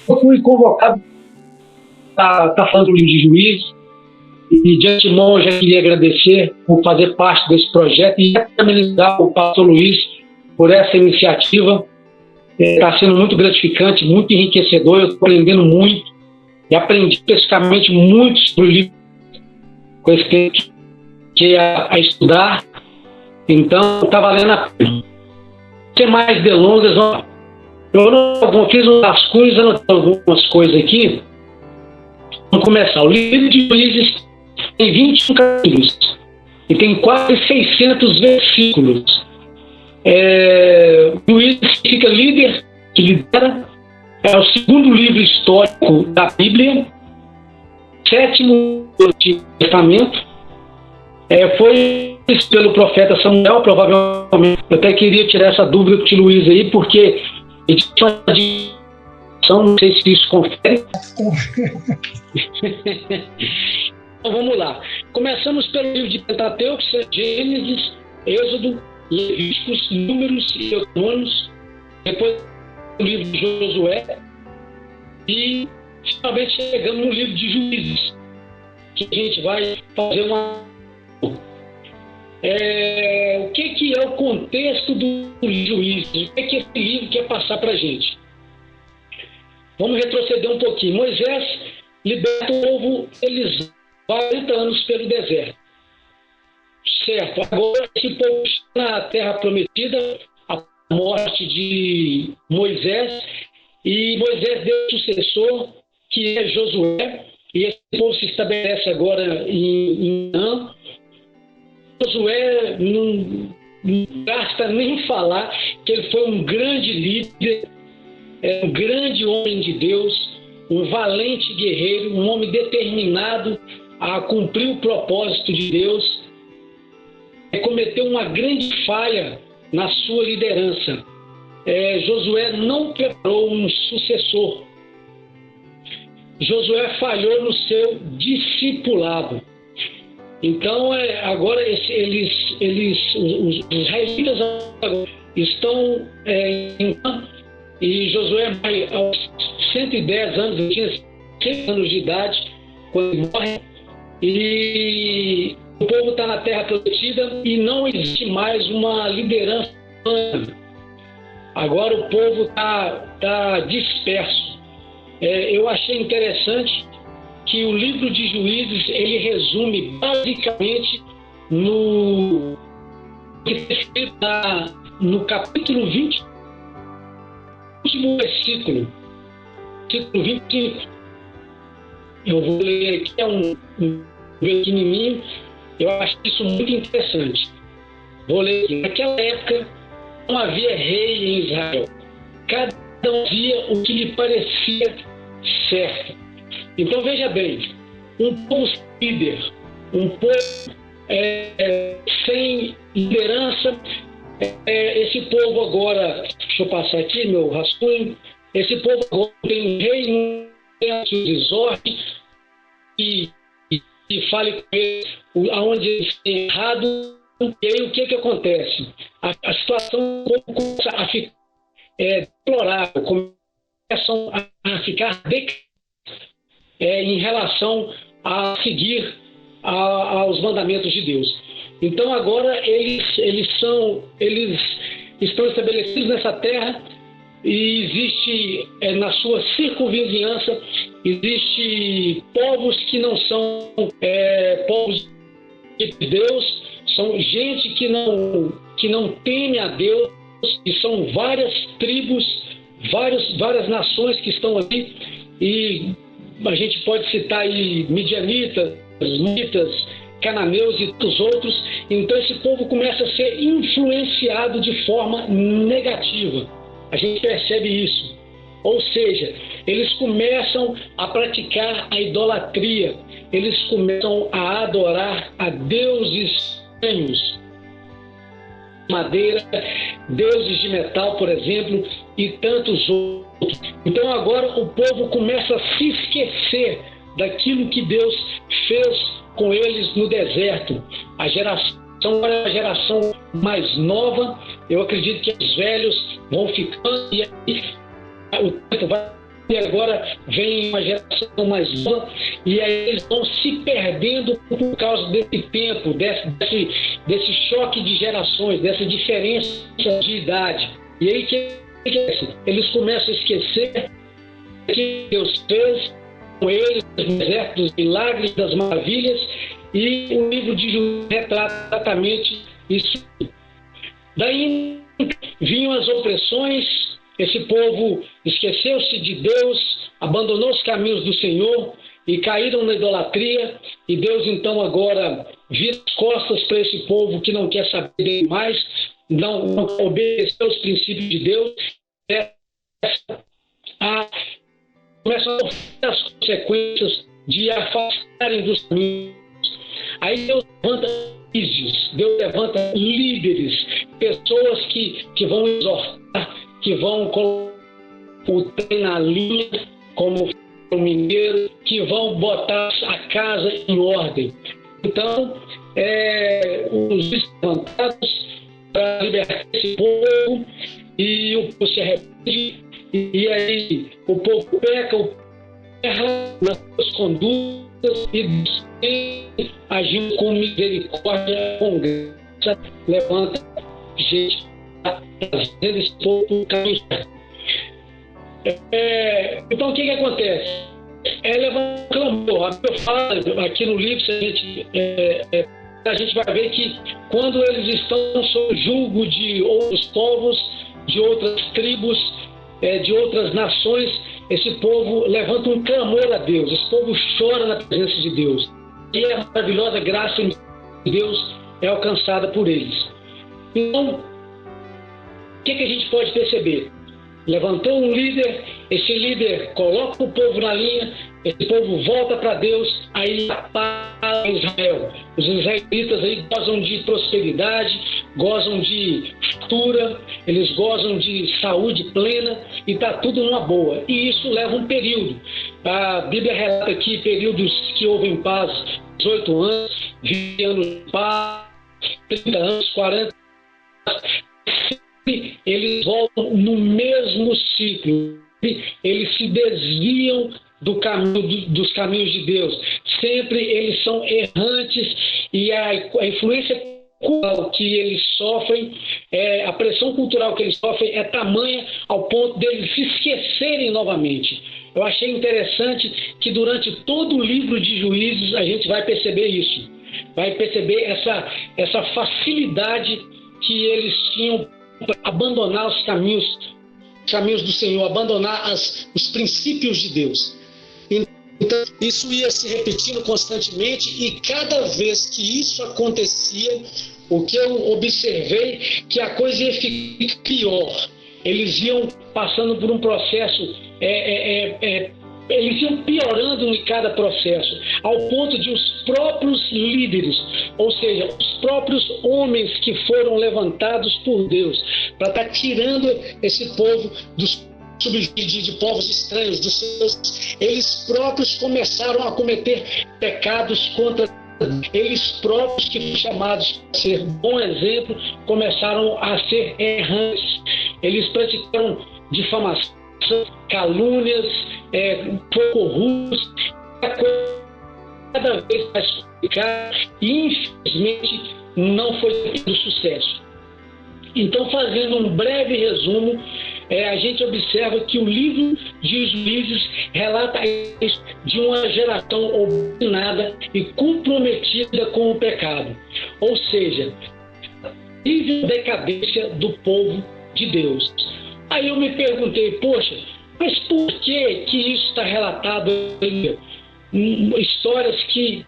Eu fui convocado para estar falando do livro de Juízes, e de antemão eu já queria agradecer por fazer parte desse projeto e parabenizar o pastor Luiz por essa iniciativa. Está sendo muito gratificante, muito enriquecedor, eu estou aprendendo muito e aprendi especificamente muito sobre o livro com esse tempo que a estudar, então está valendo a pena. Sem mais delongas, eu fiz um rascunho, anotei algumas coisas aqui. Vamos começar. O livro de Juízes tem 21 capítulos e tem quase 600 versículos. Juízes significa líder, que lidera. É o segundo livro histórico da Bíblia, sétimo do Antigo Testamento. Foi pelo profeta Samuel, provavelmente. Eu até queria tirar essa dúvida com o tio Luiz aí, porque não sei se isso confere. Então vamos lá. Começamos pelo livro de Pentateuco, Gênesis, Êxodo, Levíticos, Números e Deuteronômios. Depois o livro de Josué. E finalmente chegamos no livro de Juízes, que a gente vai fazer uma. O que é o contexto do Juízes? O que esse livro quer passar para a gente? Vamos retroceder um pouquinho. Moisés liberta o povo, eles 40 anos pelo deserto. Certo. Agora esse povo está na terra prometida, a morte de Moisés, e Moisés deu o sucessor, que é Josué, e esse povo se estabelece agora em Canaã. Josué não basta nem falar que ele foi um grande líder, um grande homem de Deus, um valente guerreiro, um homem determinado a cumprir o propósito de Deus. Cometeu uma grande falha na sua liderança. Josué não preparou um sucessor. Josué falhou no seu discipulado. Então, agora os israelitas estão e Josué vai aos 110 anos, ele tinha 100 anos de idade quando ele morre, e o povo está na terra prometida e não existe mais uma liderança. Agora o povo está disperso. Eu achei interessante que o livro de Juízes, ele resume basicamente no capítulo 20, último versículo 25. Eu vou ler aqui, é um pequenininho. Eu acho isso muito interessante. Vou ler aqui. Naquela época não havia rei em Israel. Cada um via o que lhe parecia certo. Então veja bem, um povo sem líder, um povo sem liderança, esse povo agora, deixa eu passar aqui meu rascunho, esse povo agora tem um rei, um exorte e fale com ele aonde eles têm errado, e aí o que acontece? A situação começa a ficar deplorável, começam a ficar em relação a seguir aos mandamentos de Deus. Então agora eles estão estabelecidos nessa terra e existe na sua circunvizinhança existe povos que não são povos de Deus, são gente que não teme a Deus, e são várias tribos, várias nações que estão ali, e a gente pode citar aí midianitas, mitas, cananeus e dos outros. Então esse povo começa a ser influenciado de forma negativa. A gente percebe isso. Ou seja, eles começam a praticar a idolatria, eles começam a adorar a deuses estranhos, madeira, deuses de metal, por exemplo, e tantos outros. Então agora o povo começa a se esquecer daquilo que Deus fez com eles no deserto. A geração mais nova, eu acredito que os velhos vão ficando e aí o tempo vai e agora vem uma geração mais nova, e aí eles vão se perdendo por causa desse tempo, desse choque de gerações, dessa diferença de idade. E aí eles começam a esquecer que Deus fez com eles, os exércitos, dos milagres, das maravilhas, e o livro de Juízes retrata exatamente isso. Daí vinham as opressões, esse povo esqueceu-se de Deus, abandonou os caminhos do Senhor e caíram na idolatria, e Deus então agora vira as costas para esse povo que não quer saber dele mais, não obedeceu os princípios de Deus, começam a sofrer as consequências de afastarem dos caminhos. Aí Deus levanta líderes, Deus levanta líderes, pessoas que vão exortar, que vão colocar o trem na linha, como o mineiro, que vão botar a casa em ordem. Então, os levantados para libertar esse povo, e o povo se arrepende, e aí o povo peca, o povo erra nas suas condutas, e agindo com misericórdia, com graça, levanta gente trazendo esse povo para o caminho. Então o que acontece? Levanta um clamor. Eu falo aqui no livro, a gente vai ver que quando eles estão sob o julgo de outros povos, de outras tribos, de outras nações, esse povo levanta um clamor a Deus, esse povo chora na presença de Deus, e a maravilhosa graça de Deus é alcançada por eles. Então, o que a gente pode perceber? Levantou um líder, esse líder coloca o povo na linha, esse povo volta para Deus, aí para Israel. Os israelitas aí gozam de prosperidade, gozam de fartura, eles gozam de saúde plena, e está tudo numa boa. E isso leva um período. A Bíblia relata aqui períodos que houve em paz, 18 anos, 20 anos de paz, 30 anos, 40 anos. Eles voltam no mesmo ciclo, eles se desviam dos caminhos de Deus, sempre eles são errantes, e a influência cultural que eles sofrem, a pressão cultural que eles sofrem é tamanha ao ponto deles se esquecerem novamente. Eu achei interessante que durante todo o livro de Juízes a gente vai perceber isso, vai perceber essa facilidade que eles tinham para abandonar os caminhos do Senhor, abandonar os princípios de Deus. Então, isso ia se repetindo constantemente, e cada vez que isso acontecia, o que eu observei, que a coisa ia ficar pior. Eles iam passando por um processo, eles iam piorando em cada processo, ao ponto de os próprios líderes, ou seja, os próprios homens que foram levantados por Deus para estar tirando esse povo dos subsídios de povos estranhos, dos seus, eles próprios começaram a cometer pecados contra eles próprios, que foram chamados para ser bom exemplo, começaram a ser errantes. Eles praticaram difamação, calúnias, foram corruptos, cada vez mais complicado, e infelizmente não foi tendo sucesso. Então, fazendo um breve resumo, a gente observa que o livro de Juízes relata isso de uma geração obstinada e comprometida com o pecado, ou seja, a decadência do povo de Deus. Aí eu me perguntei, poxa, mas por que isso está relatado em histórias que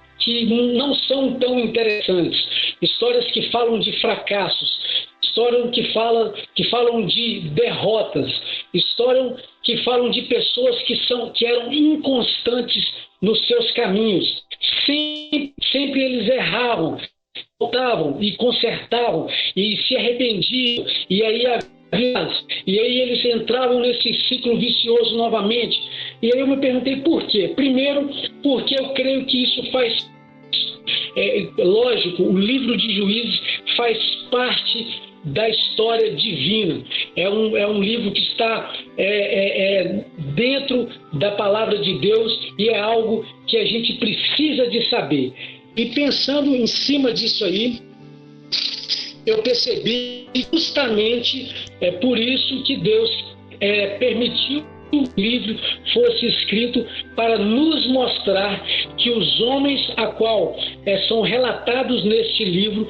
não são tão interessantes, histórias que falam de fracassos, histórias que falam de derrotas, histórias que falam de pessoas que eram inconstantes nos seus caminhos. Sempre eles erravam, voltavam e consertavam e se arrependiam, e aí eles entravam nesse ciclo vicioso novamente. E aí eu me perguntei por quê. Primeiro, porque eu creio que isso faz lógico, o livro de Juízes faz parte da história divina. É um livro que está dentro da palavra de Deus e é algo que a gente precisa de saber. E pensando em cima disso aí, eu percebi que justamente é por isso que Deus permitiu que o livro fosse escrito, para nos mostrar que os homens a qual são relatados neste livro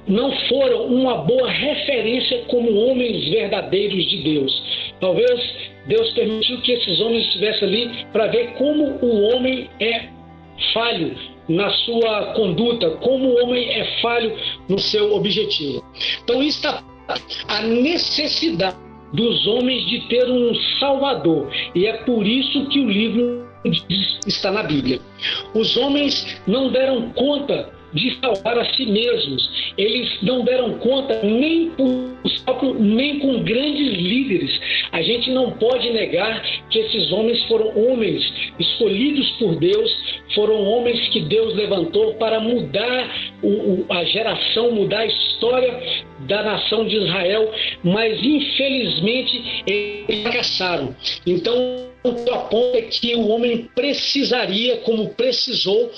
não foram uma boa referência como homens verdadeiros de Deus. Talvez Deus permitiu que esses homens estivessem ali para ver como o homem é falho na sua conduta, como o homem é falho no seu objetivo. Então, está a necessidade dos homens de ter um Salvador, e é por isso que o livro está na Bíblia. Os homens não deram conta de salvar a si mesmos, eles não deram conta nem com grandes líderes. A gente não pode negar que esses homens foram homens escolhidos por Deus, foram homens que Deus levantou para mudar a geração, mudar a história da nação de Israel, mas infelizmente eles fracassaram. Então, o ponto é que o homem precisaria, como precisou,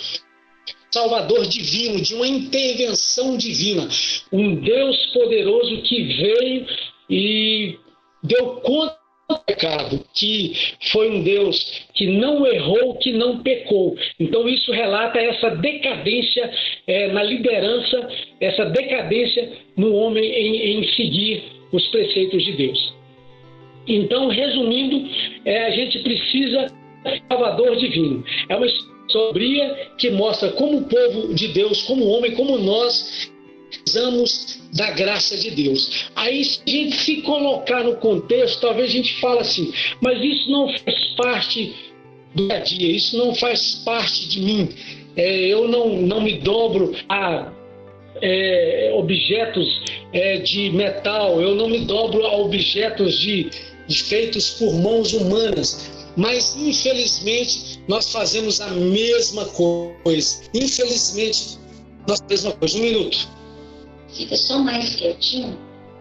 Salvador divino, de uma intervenção divina, um Deus poderoso que veio e deu conta do pecado, que foi um Deus que não errou, que não pecou. Então isso relata essa decadência na liderança, essa decadência no homem em seguir os preceitos de Deus. Então, resumindo, a gente precisa de Salvador divino. É uma sobria que mostra como o povo de Deus, como homem, como nós precisamos da graça de Deus. Aí, se a gente se colocar no contexto, talvez a gente fale assim, mas isso não faz parte do dia a dia, isso não faz parte de mim. Eu não me dobro a objetos de metal, eu não me dobro a objetos feitos por mãos humanas. Mas, infelizmente, nós fazemos a mesma coisa. Infelizmente, nós fazemos a mesma coisa. Um minuto. Fica só mais quietinho,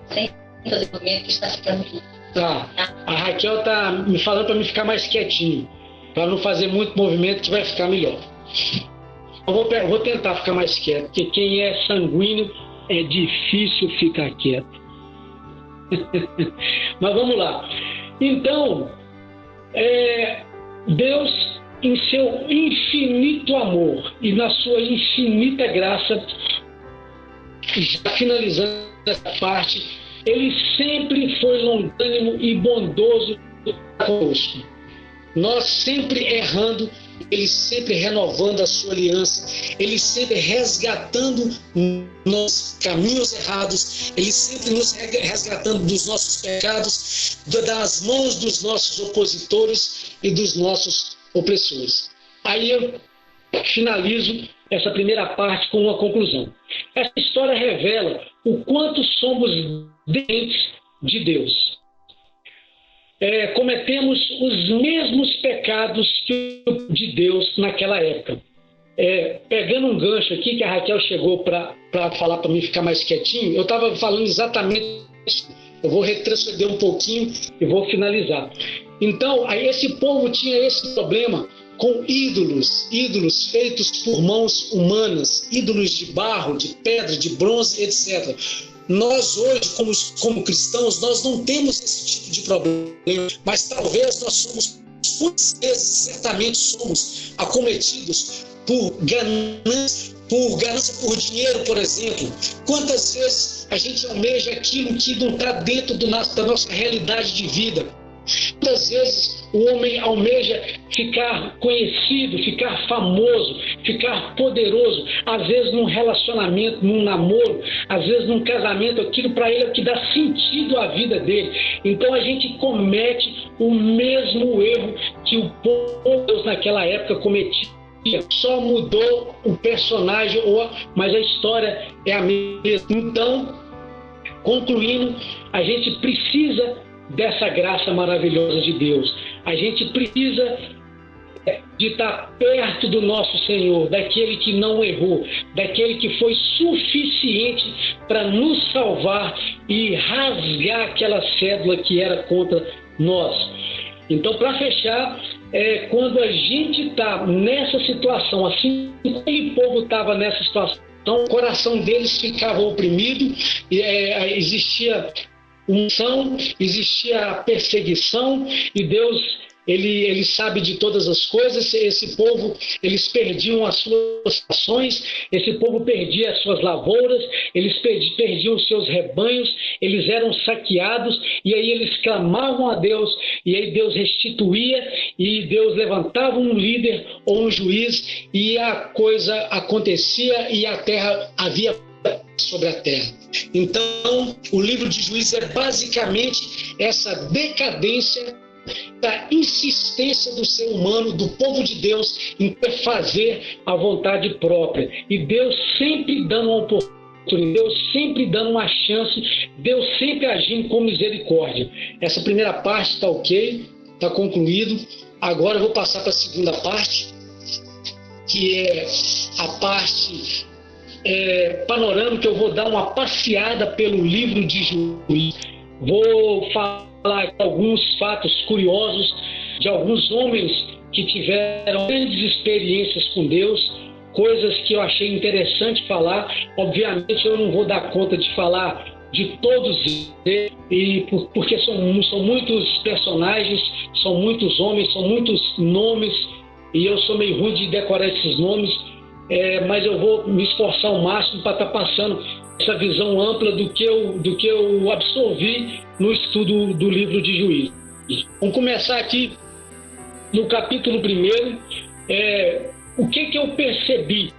sem fazer movimento, que está ficando aqui. Tá. A Raquel está me falando para me ficar mais quietinho, para não fazer muito movimento, que vai ficar melhor. Eu vou tentar ficar mais quieto, porque quem é sanguíneo é difícil ficar quieto. Mas vamos lá. Então, Deus, em seu infinito amor e na sua infinita graça, já finalizando essa parte, ele sempre foi longânimo e bondoso conosco. Nós sempre errando, ele sempre renovando a sua aliança, ele sempre resgatando nos caminhos errados, ele sempre nos resgatando dos nossos pecados, das mãos dos nossos opositores e dos nossos opressores. Aí eu finalizo essa primeira parte com uma conclusão. Essa história revela o quanto somos dependentes de Deus. Cometemos os mesmos pecados de Deus naquela época. Pegando um gancho aqui, que a Raquel chegou para falar para mim ficar mais quietinho, eu estava falando exatamente isso. Eu vou retroceder um pouquinho e vou finalizar. Então, esse povo tinha esse problema com ídolos feitos por mãos humanas, ídolos de barro, de pedra, de bronze, etc. Nós hoje, como cristãos, nós não temos esse tipo de problema, mas talvez nós somos, muitas vezes, certamente somos acometidos por ganância por dinheiro, por exemplo. Quantas vezes a gente almeja aquilo que não está dentro da nossa realidade de vida? Quantas vezes o homem almeja ficar conhecido, ficar famoso, ficar poderoso, às vezes num relacionamento, num namoro, às vezes num casamento, aquilo para ele é o que dá sentido à vida dele. Então a gente comete o mesmo erro que o povo de Deus naquela época cometia. Só mudou o personagem, mas a história é a mesma. Então, concluindo, a gente precisa dessa graça maravilhosa de Deus. A gente precisa de estar perto do nosso Senhor, daquele que não errou, daquele que foi suficiente para nos salvar e rasgar aquela cédula que era contra nós. Então, para fechar, quando a gente está nessa situação, assim como aquele povo estava nessa situação, o coração deles ficava oprimido, existia unção, existia perseguição, e Deus, ele sabe de todas as coisas. Esse povo, eles perdiam as suas ações, esse povo perdia as suas lavouras, eles perdiam os seus rebanhos, eles eram saqueados, e aí eles clamavam a Deus, e aí Deus restituía, e Deus levantava um líder ou um juiz, e a coisa acontecia, e a terra havia sobre a terra. Então, o livro de Juízes é basicamente essa decadência da insistência do ser humano, do povo de Deus, em fazer a vontade própria. E Deus sempre dando uma oportunidade, Deus sempre dando uma chance, Deus sempre agindo com misericórdia. Essa primeira parte está ok, está concluído. Agora eu vou passar para a segunda parte, que é a parte panorâmica. Eu vou dar uma passeada pelo livro de Juízes. Vou falar alguns fatos curiosos de alguns homens que tiveram grandes experiências com Deus, coisas que eu achei interessante falar. Obviamente eu não vou dar conta de falar de todos eles, porque são muitos personagens, são muitos homens, são muitos nomes, e eu sou meio ruim de decorar esses nomes, mas eu vou me esforçar ao máximo para estar passando essa visão ampla do que eu absorvi no estudo do livro de Juízes. Vamos começar aqui no capítulo 1. O que eu percebi?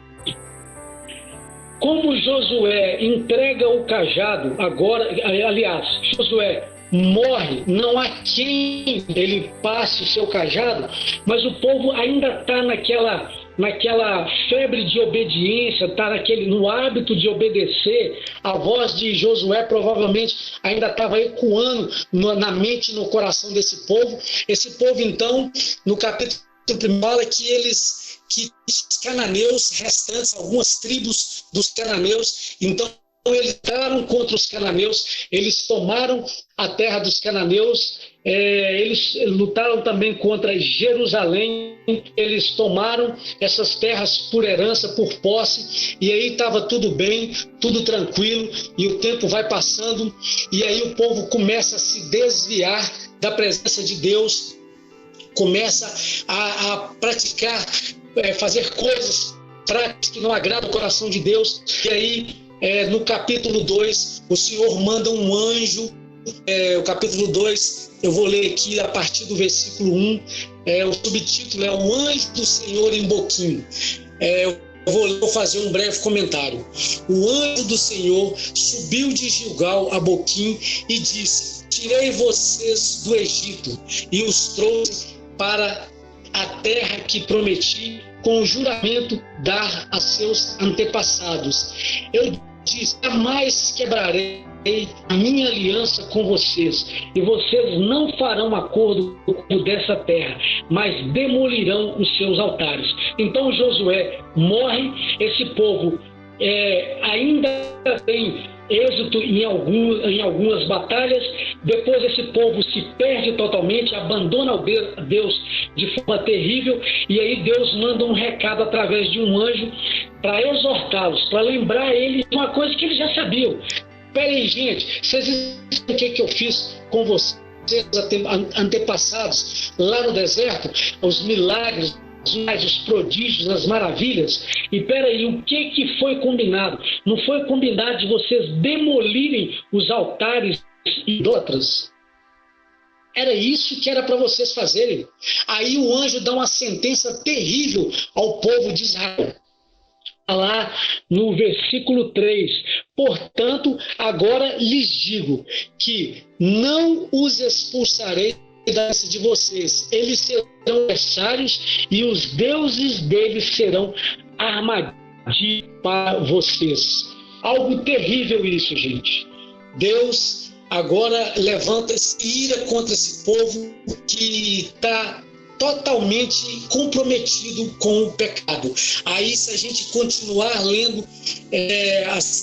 Como Josué entrega o cajado, agora, aliás, Josué morre, não há quem ele passe o seu cajado, mas o povo ainda está naquela febre de obediência, está no hábito de obedecer. A voz de Josué provavelmente ainda estava ecoando na mente e no coração desse povo. Esse povo, então, no capítulo 1, fala que os cananeus restantes, algumas tribos dos cananeus, então eles lutaram contra os cananeus, eles tomaram a terra dos cananeus, eles lutaram também contra Jerusalém, eles tomaram essas terras por herança, por posse, e aí estava tudo bem, tudo tranquilo, e o tempo vai passando, e aí o povo começa a se desviar da presença de Deus, começa a praticar, fazer coisas práticas que não agradam o coração de Deus. E aí, no capítulo 2, o Senhor manda um anjo. O capítulo 2, eu vou ler aqui a partir do versículo 1. O subtítulo é O Anjo do Senhor em Boquim. Eu vou fazer um breve comentário. O anjo do Senhor subiu de Gilgal a Boquim e disse: Tirei vocês do Egito e os trouxe para a terra que prometi com juramento dar a seus antepassados. Eu disse: jamais quebrarei a minha aliança com vocês, e vocês não farão acordo dessa terra, mas demolirão os seus altares. Então Josué morre, esse povo ainda tem êxito em algumas batalhas. Depois esse povo se perde totalmente, abandona Deus de forma terrível, e aí Deus manda um recado através de um anjo para exortá-los, para lembrar eles de uma coisa que eles já sabiam. Peraí, gente, vocês sabem o que eu fiz com vocês antepassados lá no deserto? Os milagres, os prodígios, as maravilhas. E peraí, o que foi combinado? Não foi combinado de vocês demolirem os altares idólatras? Era isso que era para vocês fazerem. Aí o anjo dá uma sentença terrível ao povo de Israel. Lá no versículo 3, portanto, agora lhes digo que não os expulsarei de vocês, eles serão adversários e os deuses deles serão armadilha para vocês. Algo terrível isso, gente. Deus agora levanta-se e ira contra esse povo que está totalmente comprometido com o pecado. Aí, se a gente continuar lendo,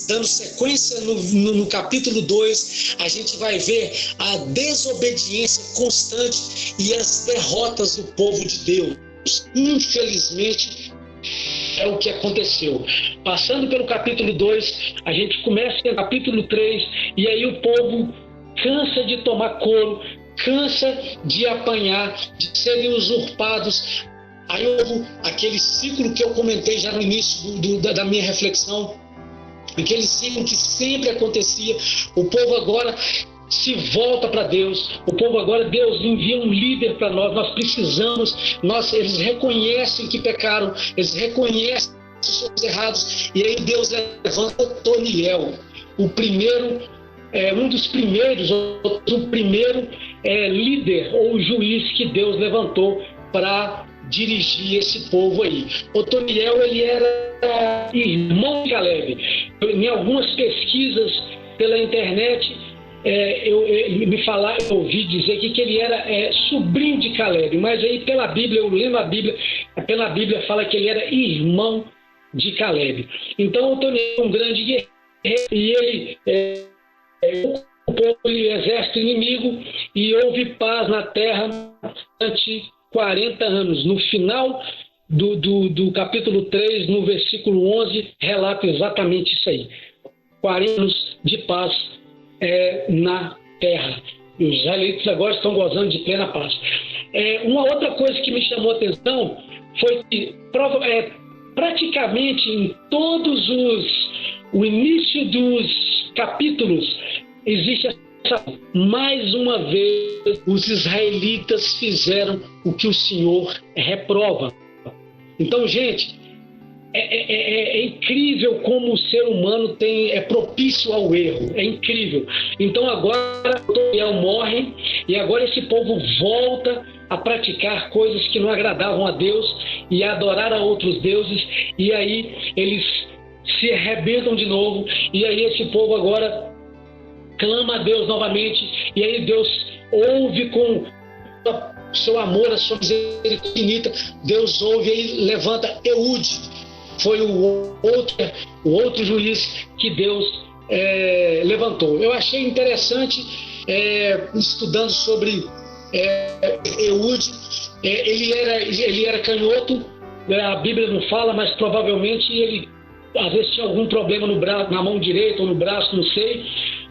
dando sequência no capítulo 2, a gente vai ver a desobediência constante e as derrotas do povo de Deus. Infelizmente, é o que aconteceu. Passando pelo capítulo 2, a gente começa no capítulo 3, e aí o povo cansa de tomar couro, cansa de apanhar, de serem usurpados. Aí houve aquele ciclo que eu comentei já no início da minha reflexão, aquele ciclo que sempre acontecia. O povo agora se volta para Deus, o povo agora, Deus envia um líder para nós precisamos, eles reconhecem que pecaram, eles reconhecem os seus errados, e aí Deus levanta Otoniel, o primeiro, um dos primeiros, o primeiro líder ou juiz que Deus levantou para dirigir esse povo aí. Otoniel, ele era irmão de Caleb. Em algumas pesquisas pela internet, eu ouvi dizer que ele era sobrinho de Caleb, mas aí pela Bíblia, eu lendo a Bíblia, pela Bíblia fala que ele era irmão de Caleb. Então Otoniel é um grande guerreiro, e ele ocupou o exército inimigo, e houve paz na terra durante 40 anos. No final do capítulo 3, no versículo 11, relata exatamente isso aí. 40 anos de paz na terra. Os israelitas agora estão gozando de plena paz. Uma outra coisa que me chamou a atenção foi que praticamente em todos o início dos capítulos existe mais uma vez os israelitas fizeram o que o Senhor reprova. Então, gente, é incrível como o ser humano é propício ao erro. É incrível. Então agora Otoniel morre, e agora esse povo volta a praticar coisas que não agradavam a Deus e a adorar a outros deuses, e aí eles se arrebentam de novo, e aí esse povo agora clama a Deus novamente, e aí Deus ouve com seu amor, a sua misericórdia infinita. Deus ouve e aí levanta Eude. Foi o outro juiz que Deus levantou. Eu achei interessante, estudando sobre Eude, ele era canhoto, a Bíblia não fala, mas provavelmente ele às vezes tinha algum problema no braço, na mão direita ou no braço, não sei,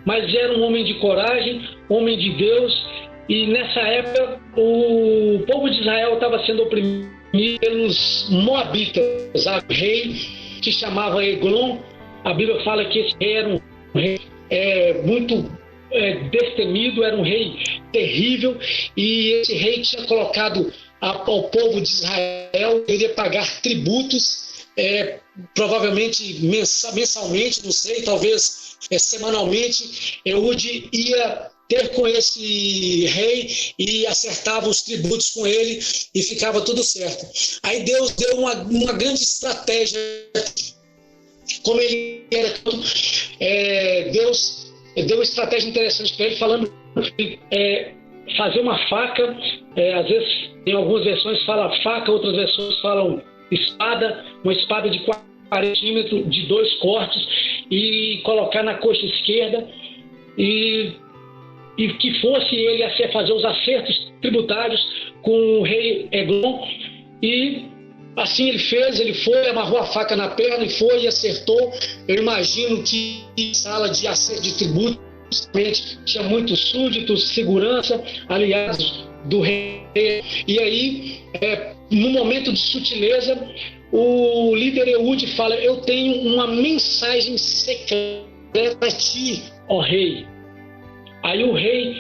mas era um homem de coragem, homem de Deus, e nessa época o povo de Israel estava sendo oprimido pelos moabitas, o rei que chamava Eglon. A Bíblia fala que esse rei era um rei muito destemido, era um rei terrível, e esse rei tinha colocado ao povo de Israel, iria pagar tributos, provavelmente mensalmente, não sei, talvez semanalmente. Eude ia ter com esse rei e acertava os tributos com ele e ficava tudo certo. Aí Deus deu uma grande estratégia. Como ele era tudo, Deus deu uma estratégia interessante para ele, falando fazer uma faca. Às vezes em algumas versões fala faca, outras versões falam espada, uma espada de 40 centímetros, de 2 cortes, e colocar na coxa esquerda, e que fosse ele fazer os acertos tributários com o rei Eglon. E assim ele fez, ele foi, amarrou a faca na perna e foi e acertou. Eu imagino que sala de acerto de tributos tinha muitos súditos, segurança, aliados do rei. E aí, no momento de sutileza, o líder Eude fala: eu tenho uma mensagem secreta para ti, ó rei. Aí o rei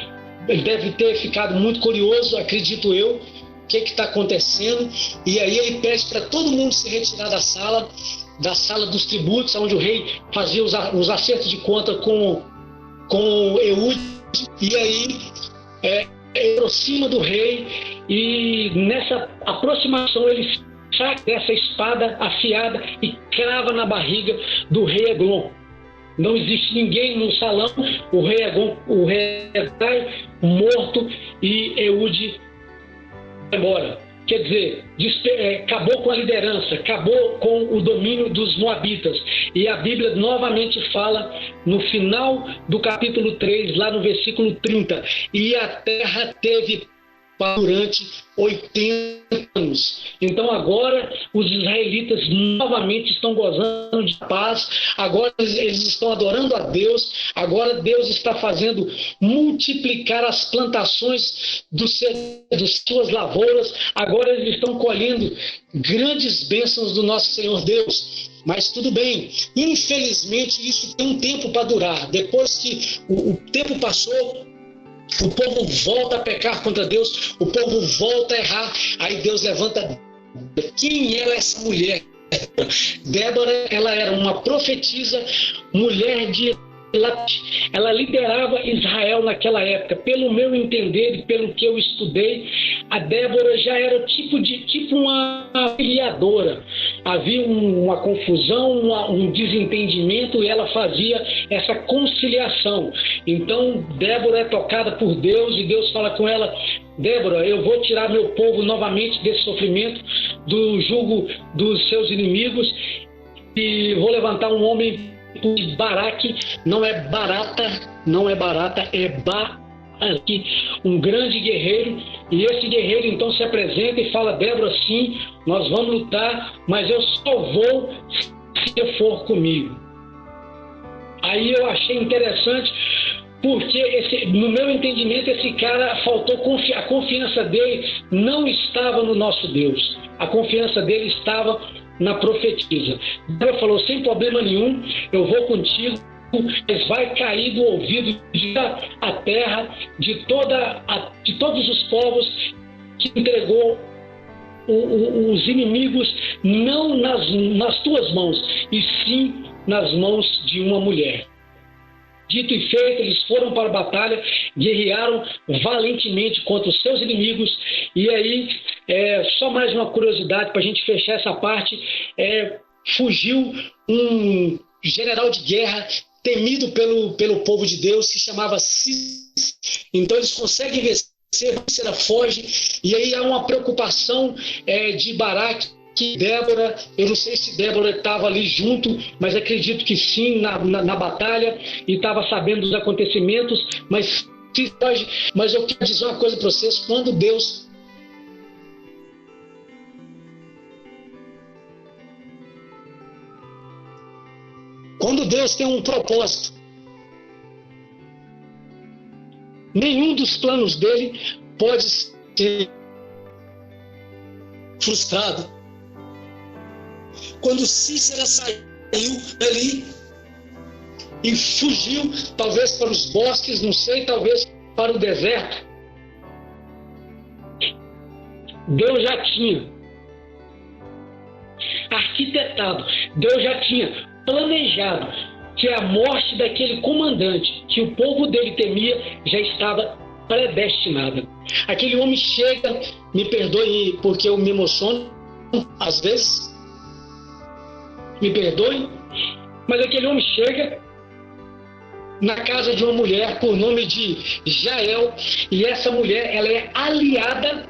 deve ter ficado muito curioso, acredito eu, o que está acontecendo, e aí ele pede para todo mundo se retirar da sala dos tributos, onde o rei fazia os acertos de conta com Eude, e aí aproxima do rei, e nessa aproximação ele saca dessa espada afiada e crava na barriga do rei Eglon. Não existe ninguém no salão, o rei cai morto, e Eude vai embora. quer dizer, acabou com a liderança, acabou com o domínio dos moabitas. E a Bíblia novamente fala no final do capítulo 3, lá no versículo 30, e a terra teve durante 80 anos. Então agora os israelitas novamente estão gozando de paz, agora eles estão adorando a Deus, agora Deus está fazendo multiplicar as plantações das suas lavouras, agora eles estão colhendo grandes bênçãos do nosso Senhor Deus. Mas tudo bem, infelizmente isso tem um tempo para durar. Depois que o tempo passou, o povo volta a pecar contra Deus, o povo volta a errar, aí Deus levanta. Quem era essa mulher? Débora, ela era uma profetisa, mulher de ela liderava Israel naquela época. Pelo meu entender e pelo que eu estudei, a Débora já era tipo uma afiliadora. Havia uma confusão, um desentendimento, e ela fazia essa conciliação. Então Débora é tocada por Deus e Deus fala com ela: Débora, eu vou tirar meu povo novamente desse sofrimento, do jugo dos seus inimigos, e vou levantar um homem de Baraque. Não é barata, é Baraque, um grande guerreiro. E esse guerreiro então se apresenta e fala: Débora, sim, nós vamos lutar, mas eu só vou se você for comigo. Aí eu achei interessante, porque no meu entendimento esse cara faltou a confiança dele não estava no nosso Deus, a confiança dele estava na profetisa. Deus falou: sem problema nenhum, eu vou contigo, mas vai cair do ouvido a terra de todos os povos que entregou os inimigos, não nas tuas mãos, e sim nas mãos de uma mulher. Dito e feito, eles foram para a batalha, guerrearam valentemente contra os seus inimigos. E aí, só mais uma curiosidade para a gente fechar essa parte: fugiu um general de guerra temido pelo povo de Deus, se chamava Cis. Então eles conseguem vencer, Sísera foge, e aí há uma preocupação de Baraque, que Débora, eu não sei se Débora estava ali junto, mas acredito que sim, na batalha, e estava sabendo dos acontecimentos, mas eu quero dizer uma coisa para vocês: quando Deus tem um propósito, nenhum dos planos dele pode ser frustrado. Quando Sísera saiu dali e fugiu, talvez para os bosques, não sei, talvez para o deserto, Deus já tinha arquitetado, Deus já tinha planejado que a morte daquele comandante que o povo dele temia já estava predestinada. Aquele homem chega, me perdoe porque eu me emociono às vezes, me perdoe, mas aquele homem chega na casa de uma mulher por nome de Jael, e essa mulher, ela é aliada.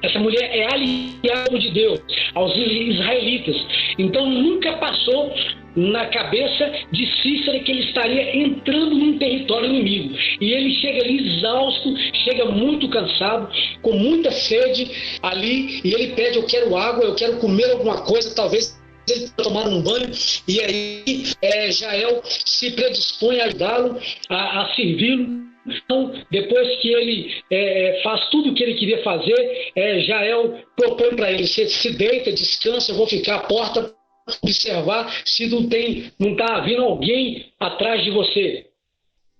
Essa mulher é aliada de Deus, aos israelitas. Então nunca passou na cabeça de Sísera que ele estaria entrando num território inimigo. E ele chega ali exausto, chega muito cansado, com muita sede ali, e ele pede: eu quero água, eu quero comer alguma coisa, talvez ele tomar um banho. E aí Jael se predispõe a ajudá-lo, a servi-lo. Então, depois que ele faz tudo o que ele queria fazer, Jael propõe para ele: você se deita, descansa, eu vou ficar à porta, observar se não está vindo alguém atrás de você.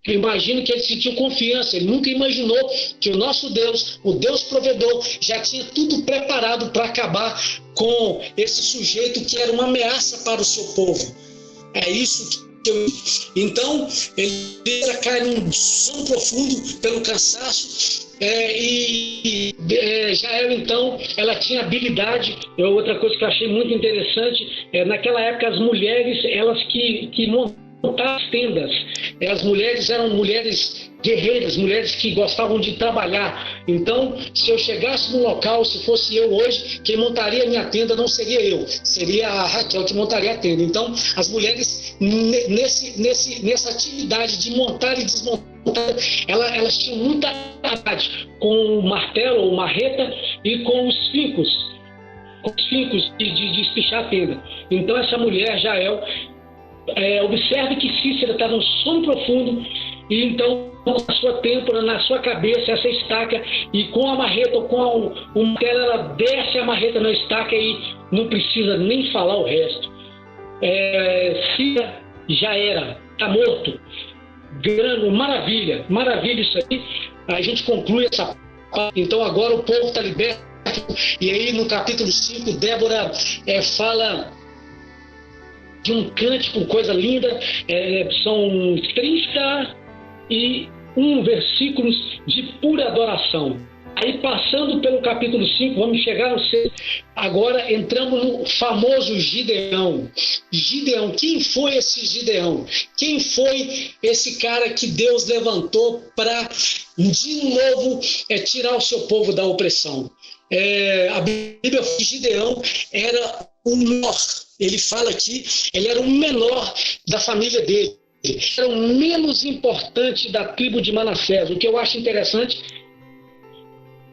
Eu imagino que ele sentiu confiança, ele nunca imaginou que o nosso Deus, o Deus provedor, já tinha tudo preparado para acabar com esse sujeito que era uma ameaça para o seu povo. É isso que então ele cai num sono profundo pelo cansaço, Jael então, ela tinha habilidade. Outra coisa que eu achei muito interessante, naquela época as mulheres, elas que montavam as tendas, as mulheres eram mulheres guerreiras, mulheres que gostavam de trabalhar. Então, se eu chegasse no local, se fosse eu hoje, quem montaria a minha tenda não seria eu, seria a Raquel que montaria a tenda. Então, as mulheres, nessa atividade de montar e desmontar, elas tinham muita habilidade com o martelo ou marreta e com os fincos de espichar a tenda. Então, essa mulher, Jael, observe que Cícera está num sono profundo, e então, com a sua têmpora, na sua cabeça, essa estaca, e com a marreta ou com o martelo, ela desce a marreta na estaca e não precisa nem falar o resto. Cícera já era, está morto. Grande, maravilha isso aí. A gente conclui essa parte. Então, agora o povo está liberto. E aí, no capítulo 5, Débora fala de um cântico, coisa linda. São 31 versículos de pura adoração. Aí, passando pelo capítulo 5, vamos chegar no 6. Agora entramos no famoso Gideão. Gideão, quem foi esse Gideão? Quem foi esse cara que Deus levantou para, de novo, tirar o seu povo da opressão? A Bíblia fala que Gideão era o menor. Ele fala aqui, ele era o menor da família dele. Era o menos importante da tribo de Manassés. O que eu acho interessante,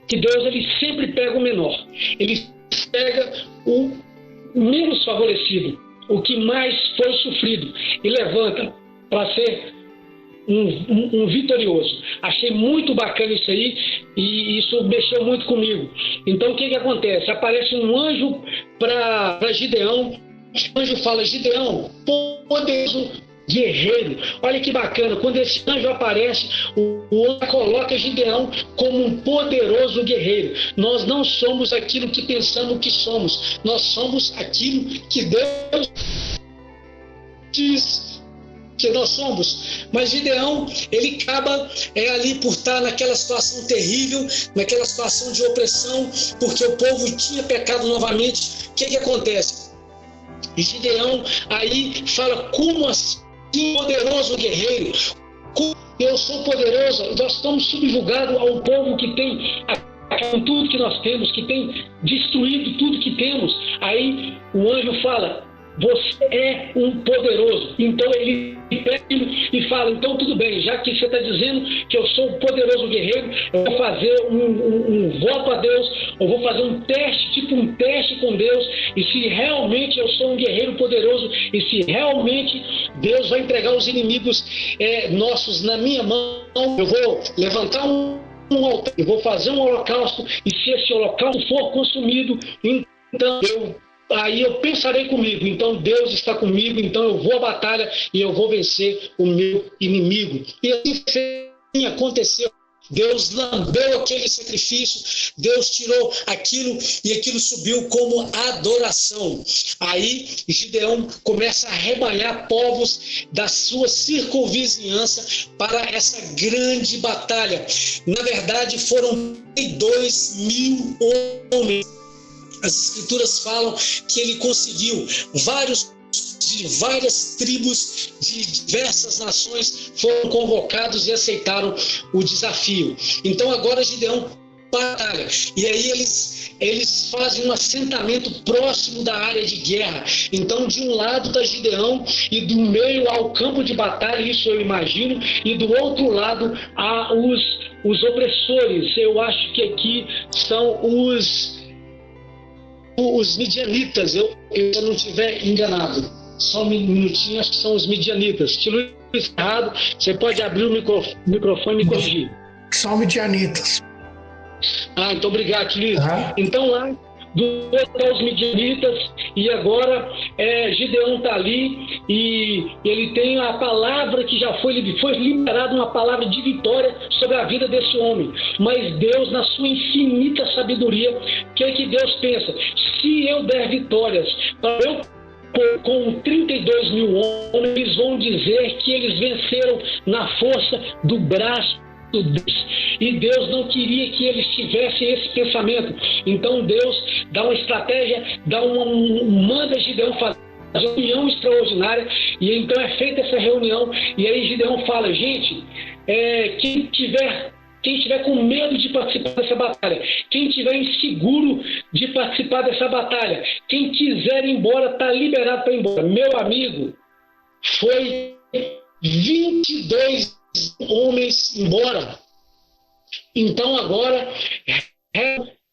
que Deus ele sempre pega o menor. Ele pega o menos favorecido, o que mais foi sofrido, e levanta para ser um vitorioso. Achei muito bacana isso aí, e isso mexeu muito comigo. Então, o que acontece? Aparece um anjo para Gideão. O anjo fala: Gideão, poderoso guerreiro. Olha que bacana, quando esse anjo aparece, o anjo coloca Gideão como um poderoso guerreiro. Nós não somos aquilo que pensamos que somos, nós somos aquilo que Deus diz que nós somos. Mas Gideão, ele acaba ali por estar naquela situação terrível, naquela situação de opressão, porque o povo tinha pecado novamente. O que acontece? E Gideão aí fala: como assim, poderoso guerreiro? Como eu sou poderoso? Nós estamos subjugados a um povo que tem com tudo que nós temos, que tem destruído tudo que temos. Aí o anjo fala: você é um poderoso. Então ele pega e fala: então tudo bem, já que você está dizendo que eu sou um poderoso guerreiro, eu vou fazer um voto a Deus, eu vou fazer um teste, tipo um teste com Deus, e se realmente eu sou um guerreiro poderoso, e se realmente Deus vai entregar os inimigos nossos na minha mão, eu vou levantar um altar, eu vou fazer um holocausto, e se esse holocausto for consumido, então aí eu pensarei comigo, então Deus está comigo, então eu vou à batalha e eu vou vencer o meu inimigo. E assim aconteceu. Deus lambeu aquele sacrifício, Deus tirou aquilo e aquilo subiu como adoração. Aí Gideão começa a rebanhar povos da sua circunvizinhança para essa grande batalha. Na verdade, foram 2.000 homens. As escrituras falam que ele conseguiu de várias tribos de diversas nações foram convocados e aceitaram o desafio. Então agora Gideão batalha, e aí eles fazem um assentamento próximo da área de guerra. Então de um lado está Gideão e do meio ao campo de batalha, isso eu imagino, e do outro lado há os opressores. Eu acho que aqui são os midianitas, eu não estiver enganado. Só um minutinho, acho que são os midianitas. Se Luiz errado, você pode abrir o microfone e me corrigir. São midianitas. Então obrigado, Luiz. Então lá, do outro os midianitas, e agora Gideão está ali, e ele tem a palavra que já foi liberada, uma palavra de vitória sobre a vida desse homem. Mas Deus, na sua infinita sabedoria, o que Deus pensa? Se eu der vitórias para eu com 32.000 homens, eles vão dizer que eles venceram na força do braço de Deus. E Deus não queria que eles tivessem esse pensamento. Então Deus dá uma estratégia, manda Gideão fazer uma reunião extraordinária, e então é feita essa reunião, e aí Gideão fala: gente, quem estiver com medo de participar dessa batalha, quem estiver inseguro de participar dessa batalha, quem quiser ir embora, está liberado para ir embora. Meu amigo, foi 22 homens embora. Então agora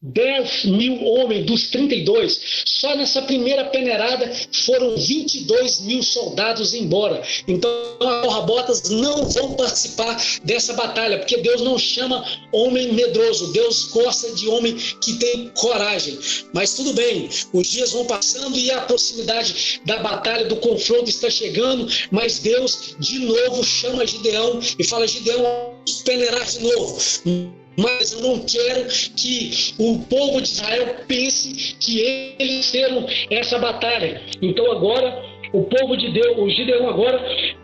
10 mil homens dos 32. Só nessa primeira peneirada foram 22 mil soldados embora. Então as corra-botas não vão participar dessa batalha, porque Deus não chama homem medroso. Deus gosta de homem que tem coragem. Mas tudo bem, os dias vão passando e a proximidade da batalha, do confronto está chegando, mas Deus de novo chama Gideão e fala: Gideão, vamos peneirar de novo. Mas eu não quero que o povo de Israel pense que eles fizeram essa batalha. Então agora, o povo de Deus, o Gideão agora,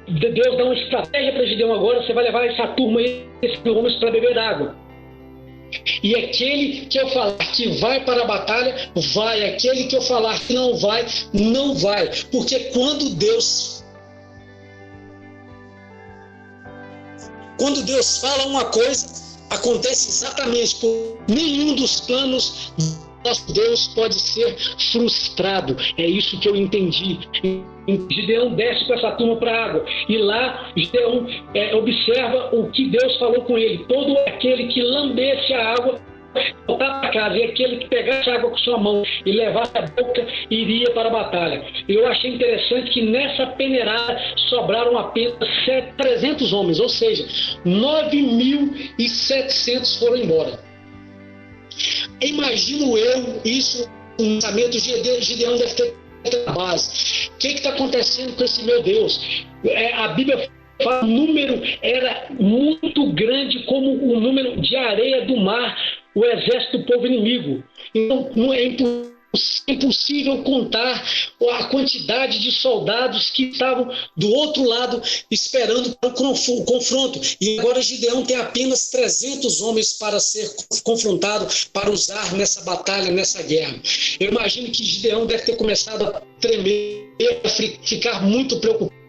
Deus dá uma estratégia para Gideão agora: você vai levar essa turma aí, esses homens, para beber água. E aquele que eu falar que vai para a batalha, vai. Aquele que eu falar que não vai, não vai. Porque quando Deus fala uma coisa, acontece exatamente, por nenhum dos planos nosso Deus pode ser frustrado. É isso que eu entendi. Gideão desce com essa turma para a água, e lá Gideão observa o que Deus falou com ele: todo aquele que lambesse a água voltar para casa, e aquele que pegasse a água com sua mão e levasse a boca iria para a batalha. Eu achei interessante que nessa peneirada sobraram apenas 300 homens, ou seja, 9.700 foram embora. Imagino eu isso, o pensamento de Gideão deve ter na base. O que está acontecendo com esse meu Deus? A Bíblia fala que o número era muito grande, como o número de areia do mar, o exército do povo inimigo. Então não é impossível contar a quantidade de soldados que estavam do outro lado esperando o confronto. E agora Gideão tem apenas 300 homens para ser confrontado, para usar nessa batalha, nessa guerra. Eu imagino que Gideão deve ter começado a tremer, a ficar muito preocupado.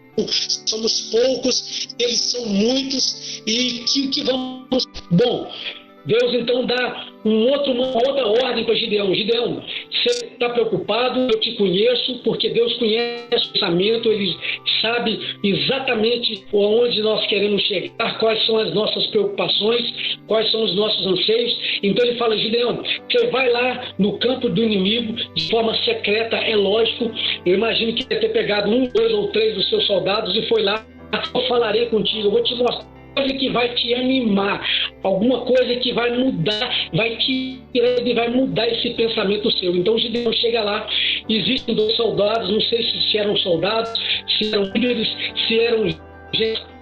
Somos poucos, eles são muitos, e que vamos... Bom, Deus então dá uma outra ordem para Gideão: Gideão, você está preocupado? Eu te conheço, porque Deus conhece o pensamento, Ele sabe exatamente onde nós queremos chegar, quais são as nossas preocupações, quais são os nossos anseios. Então ele fala: Gideão, você vai lá no campo do inimigo de forma secreta, é lógico. Eu imagino que deve ter pegado 1, 2 ou 3 dos seus soldados e foi lá: eu falarei contigo, eu vou te mostrar coisa que vai te animar, alguma coisa que vai mudar, vai mudar esse pensamento seu. Então Gideão chega lá, existem 2 soldados, não sei se eram soldados, se eram líderes, se eram gente.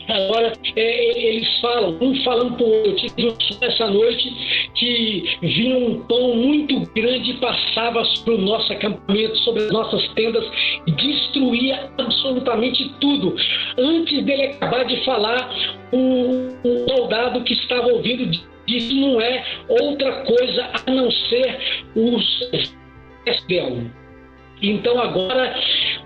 Agora eles falam, um falando para o outro: eu tive um sonho essa noite que vinha um pão muito grande e passava sobre o nosso acampamento, sobre as nossas tendas, e destruía absolutamente tudo. Antes dele acabar de falar, o soldado que estava ouvindo disse: não é outra coisa a não ser os Gideão. Então agora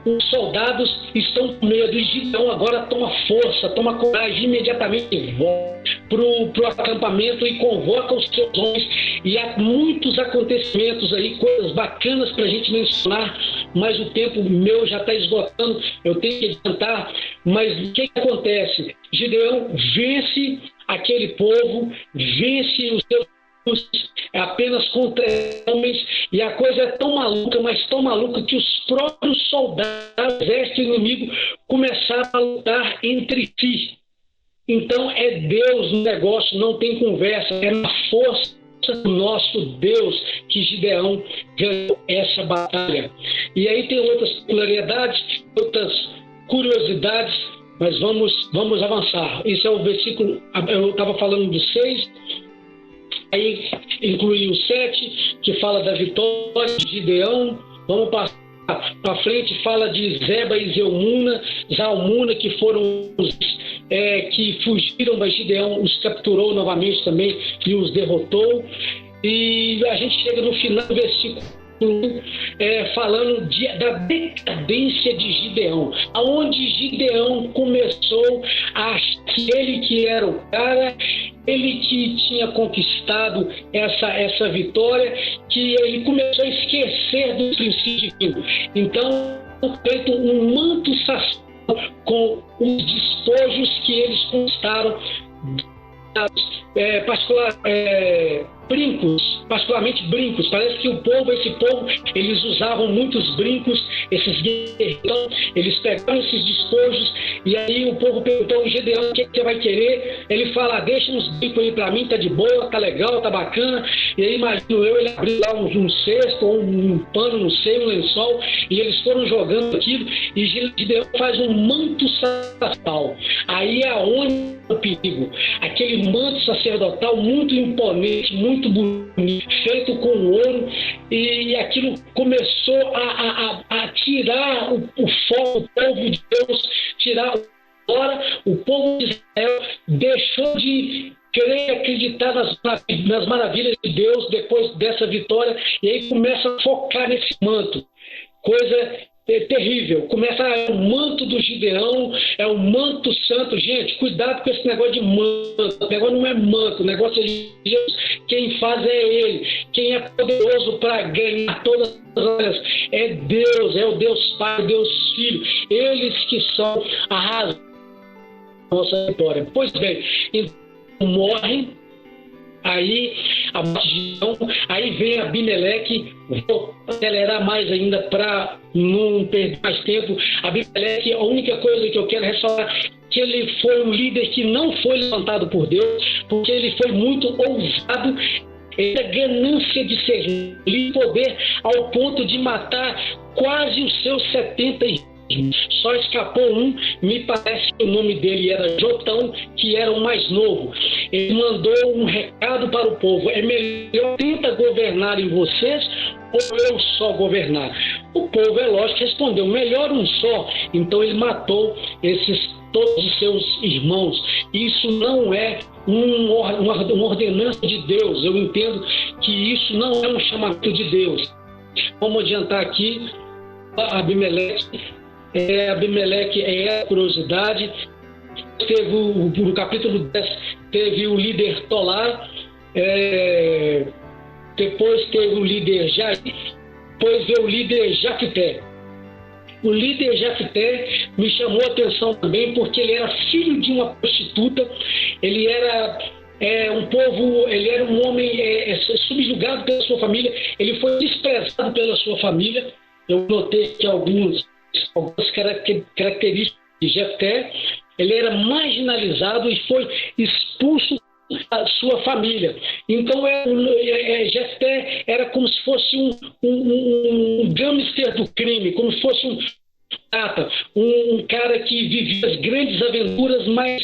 os soldados estão com medo, e Gideão agora toma força, toma coragem, imediatamente volta para o acampamento e convoca os seus homens. E há muitos acontecimentos aí, coisas bacanas para a gente mencionar, mas o tempo meu já está esgotando, eu tenho que adiantar. Mas o que acontece? Gideão vence aquele povo, vence os seus apenas contra homens, e a coisa é tão maluca, mas tão maluca, que os próprios soldados do exército inimigo começaram a lutar entre si. Então é Deus no negócio, não tem conversa, é na força do nosso Deus que Gideão ganhou essa batalha. E aí tem outras peculiaridades, outras curiosidades, mas vamos avançar. Esse é o versículo, eu estava falando do 6, aí inclui o 7, que fala da vitória de Gideão. Vamos passar para frente, fala de Zeba e Zalmuna, que foram os que fugiram, mas Gideão os capturou novamente também e os derrotou. E a gente chega no final do versículo falando da decadência de Gideão, aonde Gideão começou a achar que ele que era o cara, ele que tinha conquistado essa vitória, que ele começou a esquecer do princípio divino. Então, feito um manto sacerdotal com os despojos que eles conquistaram, particularmente brincos. Parece que esse povo, eles usavam muitos brincos, esses guerreiros. Então, eles pegaram esses despojos, e aí o povo perguntou ao Gedeão: o que você vai querer? Ele fala: deixa uns brincos aí pra mim, tá de boa, tá legal, tá bacana. E aí imagino eu, ele abriu lá um cesto, ou um pano, não sei, um lençol, e eles foram jogando aquilo, e Gedeão faz um manto sacerdotal. Aí é onde o perigo, aquele manto sacerdotal muito imponente, muito bonito, feito com ouro, e aquilo começou a tirar o foco do povo de Deus, tirar. Agora o povo de Israel deixou de crer e acreditar nas maravilhas de Deus depois dessa vitória, e aí começa a focar nesse manto. Coisa terrível. Começa o manto do Gideão, é o manto santo. Gente, cuidado com esse negócio de manto. O negócio não é manto, o negócio é Deus. Quem faz é Ele. Quem é poderoso para ganhar todas as áreas é Deus, é o Deus Pai, Deus Filho. Eles que são a razão da nossa vitória. Pois bem, então morrem. Aí a multidão, aí vem Abimeleque. Vou acelerar mais ainda para não perder mais tempo. Abimeleque, a única coisa que eu quero ressaltar é que ele foi um líder que não foi levantado por Deus, porque ele foi muito ousado. Essa ganância de ser poder ao ponto de matar quase os seus 70 irmãos. Só escapou um, me parece que o nome dele era Jotão, que era o mais novo. Ele mandou um recado para o povo: é melhor tenta governar em vocês ou eu só governar? O povo, é lógico, respondeu: melhor um só. Então ele matou todos os seus irmãos. Isso não é uma ordenança de Deus. Eu entendo que isso não é um chamamento de Deus. Vamos adiantar aqui. Abimeleque é a curiosidade. Teve no capítulo 10 teve o líder Tolá, depois teve o líder Jair, depois veio o líder Jafté. O líder Jafté me chamou a atenção também porque ele era filho de uma prostituta. Ele era ele era um homem subjugado pela sua família. Ele foi desprezado pela sua família. Eu notei que algumas características de Jefté. Ele era marginalizado e foi expulso da sua família. Então Jefté era como se fosse um gangster do crime, como se fosse um cara que vivia as grandes aventuras, mas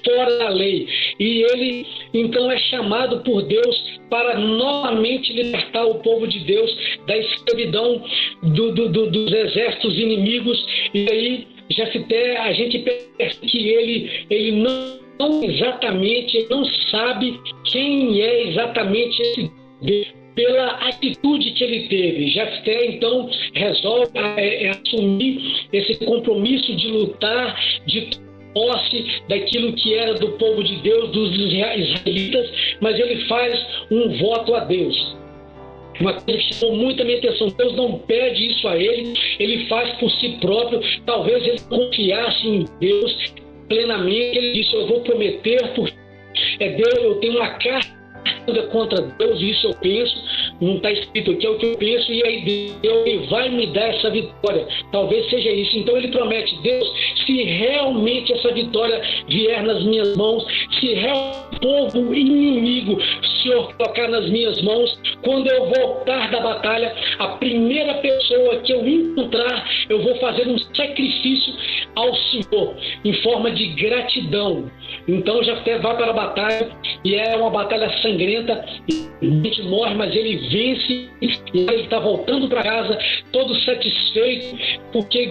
fora da lei. E ele então é chamado por Deus para novamente libertar o povo de Deus da escravidão dos exércitos inimigos. E aí Jefté, a gente percebe que ele não exatamente, ele não sabe quem é exatamente esse Deus, pela atitude que ele teve. Jefté então resolve assumir esse compromisso de lutar, de posse daquilo que era do povo de Deus, dos israelitas, mas ele faz um voto a Deus. Uma coisa que chamou muito a minha atenção: Deus não pede isso a ele, ele faz por si próprio. Talvez ele confiasse em Deus plenamente. Ele disse: eu vou prometer, porque Deus, eu tenho uma carta contra Deus, isso eu penso, não está escrito aqui, é o que eu penso, e aí Deus vai me dar essa vitória. Talvez seja isso. Então ele promete: Deus, se realmente essa vitória vier nas minhas mãos, se realmente o povo inimigo o Senhor colocar nas minhas mãos, quando eu voltar da batalha, a primeira pessoa que eu encontrar, eu vou fazer um sacrifício ao Senhor em forma de gratidão. Então Jefté vai para a batalha, e é uma batalha sangrenta, a gente morre, mas ele vence, e ele está voltando para casa todo satisfeito, porque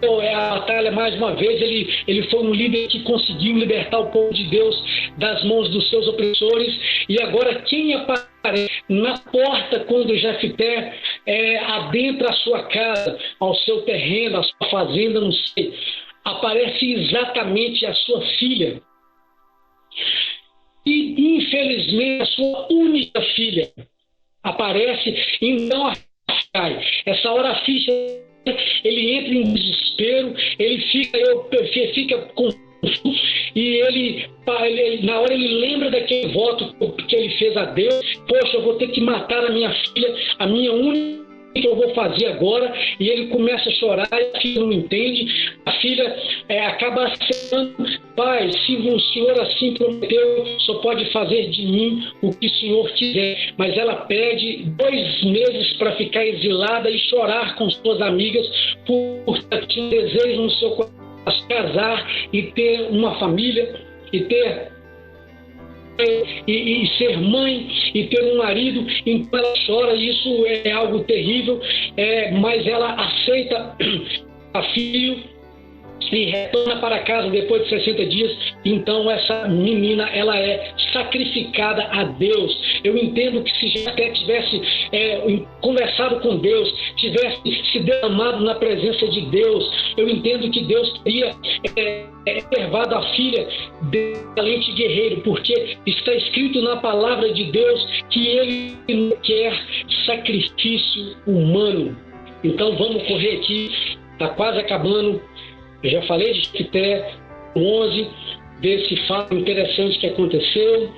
a batalha, mais uma vez, ele foi um líder que conseguiu libertar o povo de Deus das mãos dos seus opressores. E agora quem aparece na porta quando Jefté adentra a sua casa, ao seu terreno, a sua fazenda, não sei, aparece exatamente a sua filha. E, infelizmente, a sua única filha aparece, então a cai. Essa hora a ficha, ele entra em desespero, ele fica confuso, e ele, na hora ele lembra daquele voto que ele fez a Deus. Poxa, eu vou ter que matar a minha filha, a minha única, que eu vou fazer agora. E ele começa a chorar, a filha não entende, a filha acaba aceitando: pai, se o senhor assim prometeu, só pode fazer de mim o que o senhor quiser. Mas ela pede 2 meses para ficar exilada e chorar com suas amigas, porque tinha um desejo no seu coração de casar e ter uma família, e ter e ser mãe e ter um marido. Então ela chora, e isso é algo terrível, mas ela aceita a filho e retorna para casa depois de 60 dias. Então essa menina, ela é sacrificada a Deus. Eu entendo que se Jefté tivesse conversado com Deus, tivesse se derramado na presença de Deus, eu entendo que Deus teria preservado a filha de valente guerreiro, porque está escrito na palavra de Deus que ele não quer sacrifício humano. Então vamos correr aqui, está quase acabando. Eu já falei de Jefté 11, desse fato interessante que aconteceu,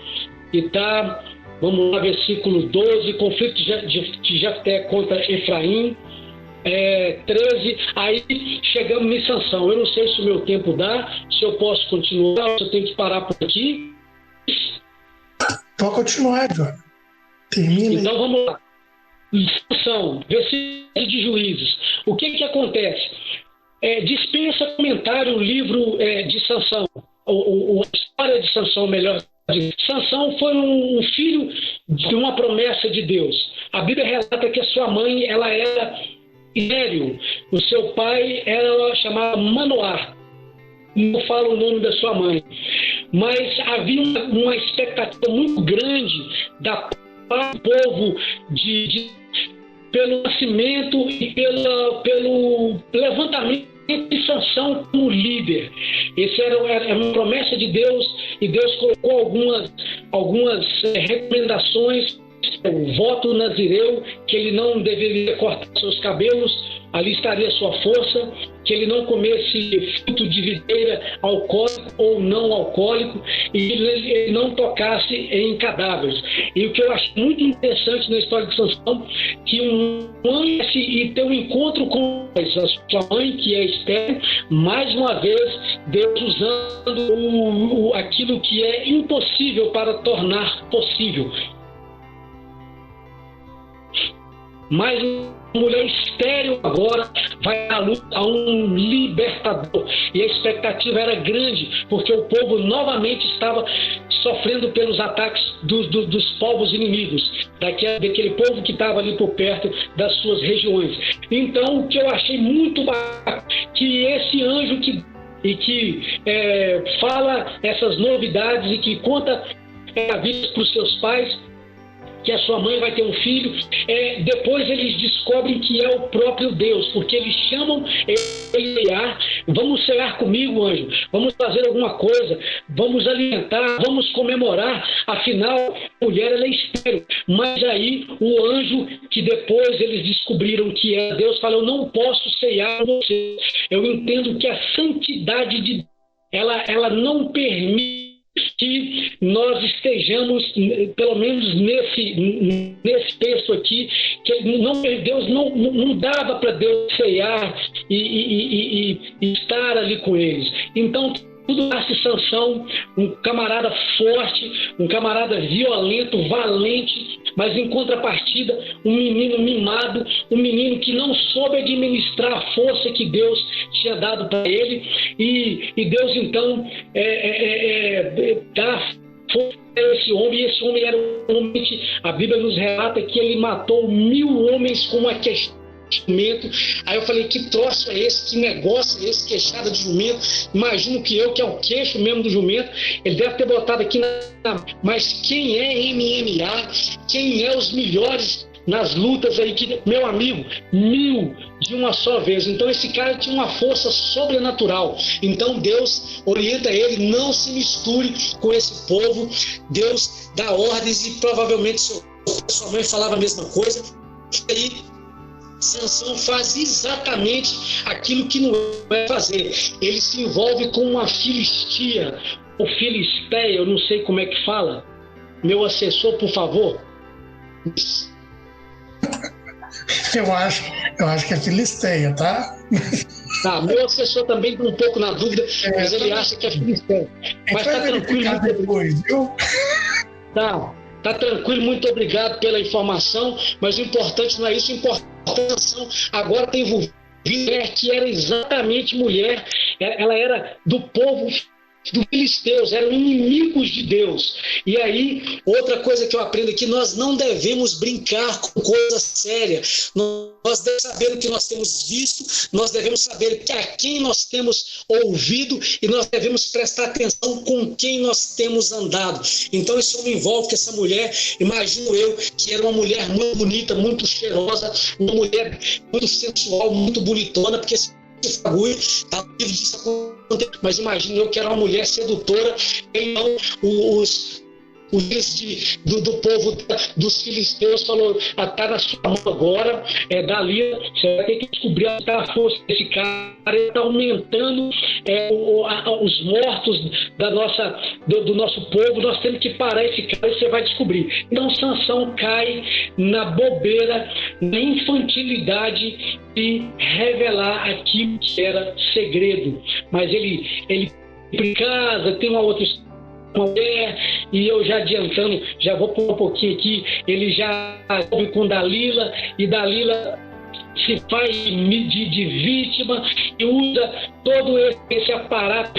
e tá, vamos lá, versículo 12, conflito de Jefté contra Efraim, 13, aí chegamos em Sansão. Eu não sei se o meu tempo dá, se eu posso continuar, se eu tenho que parar por aqui. Pode continuar, João. Termina. Então vamos lá. Sansão, versículo de Juízes. O que acontece? Dispensa comentário o livro de Sansão, a história de Sansão, melhor. Sansão foi um filho de uma promessa de Deus. A Bíblia relata que a sua mãe, ela era estéril. O seu pai era chamado Manoá. Não falo o nome da sua mãe. Mas havia uma expectativa muito grande da parte do povo pelo nascimento e pelo levantamento de Sansão como líder. Essa era uma promessa de Deus, e Deus colocou algumas recomendações. O voto nazireu, que ele não deveria cortar seus cabelos, ali estaria sua força, que ele não comesse fruto de videira alcoólico ou não alcoólico, e ele não tocasse em cadáveres. E o que eu acho muito interessante na história de Sansão, que um anjo e ter um encontro com a sua mãe, que é estéril, mais uma vez Deus usando aquilo que é impossível para tornar possível. Mas uma mulher estéril agora vai à luta a um libertador. E a expectativa era grande, porque o povo novamente estava sofrendo pelos ataques dos povos inimigos, daquele povo que estava ali por perto das suas regiões. Então, o que eu achei muito bacana, que esse anjo que fala essas novidades e que conta a vida para os seus pais, que a sua mãe vai ter um filho, depois eles descobrem que é o próprio Deus, porque eles chamam ele: vamos cear comigo, anjo, vamos fazer alguma coisa, vamos alimentar, vamos comemorar, afinal, a mulher, ela é estéril. Mas aí o anjo, que depois eles descobriram que é Deus, fala: eu não posso cear com você. Eu entendo que a santidade de Deus, ela não permite que nós estejamos, pelo menos nesse texto aqui, que Deus não dava para Deus ceiar e estar ali com eles. Então, tudo nasce Sansão, um camarada forte, um camarada violento, valente, mas em contrapartida, um menino mimado, um menino que não soube administrar a força que Deus tinha dado para ele, e Deus então dá força a esse homem, e esse homem era um homem que a Bíblia nos relata que ele matou 1000 homens com uma questão de jumento. Aí eu falei: que troço é esse? Que negócio é esse? Queixada de jumento. Imagino que é o queixo mesmo do jumento. Ele deve ter botado aqui mas quem é MMA? Quem é os melhores nas lutas aí? Meu amigo, 1000 de uma só vez. Então esse cara tinha uma força sobrenatural. Então Deus orienta ele: não se misture com esse povo. Deus dá ordens e provavelmente sua mãe falava a mesma coisa. E aí Sansão faz exatamente aquilo que não é fazer. Ele se envolve com uma filistia, ou filisteia, eu não sei como é que fala. Meu assessor, por favor. Eu acho que é filisteia, tá? Tá, meu assessor também está um pouco na dúvida, mas ele acha que é filisteia. Mas está tranquilo. Depois, viu? Tá tranquilo, muito obrigado pela informação, mas o importante não é isso, o importante agora tem envolvido mulher que era exatamente mulher, ela era do povo dos filisteus, eram inimigos de Deus. E aí, outra coisa que eu aprendo aqui: nós não devemos brincar com coisa séria. Nós devemos saber o que nós temos visto, nós devemos saber a quem nós temos ouvido e nós devemos prestar atenção com quem nós temos andado. Então isso me envolve com essa mulher. Imagino eu que era uma mulher muito bonita, muito cheirosa, uma mulher muito sensual, muito bonitona, porque mas imagino eu que era uma mulher sedutora. Então os do povo dos filisteus falou: está na sua mão agora, Dalila, você vai ter que descobrir a força desse cara. Ele está aumentando os mortos do nosso povo. Nós temos que parar esse cara e você vai descobrir. Então Sansão cai na bobeira, na infantilidade de revelar aquilo que era segredo. Mas ele em casa tem uma outra história, e eu já adiantando, já vou pôr um pouquinho aqui, ele já ouve com Dalila, e Dalila se faz de vítima e usa todo esse aparato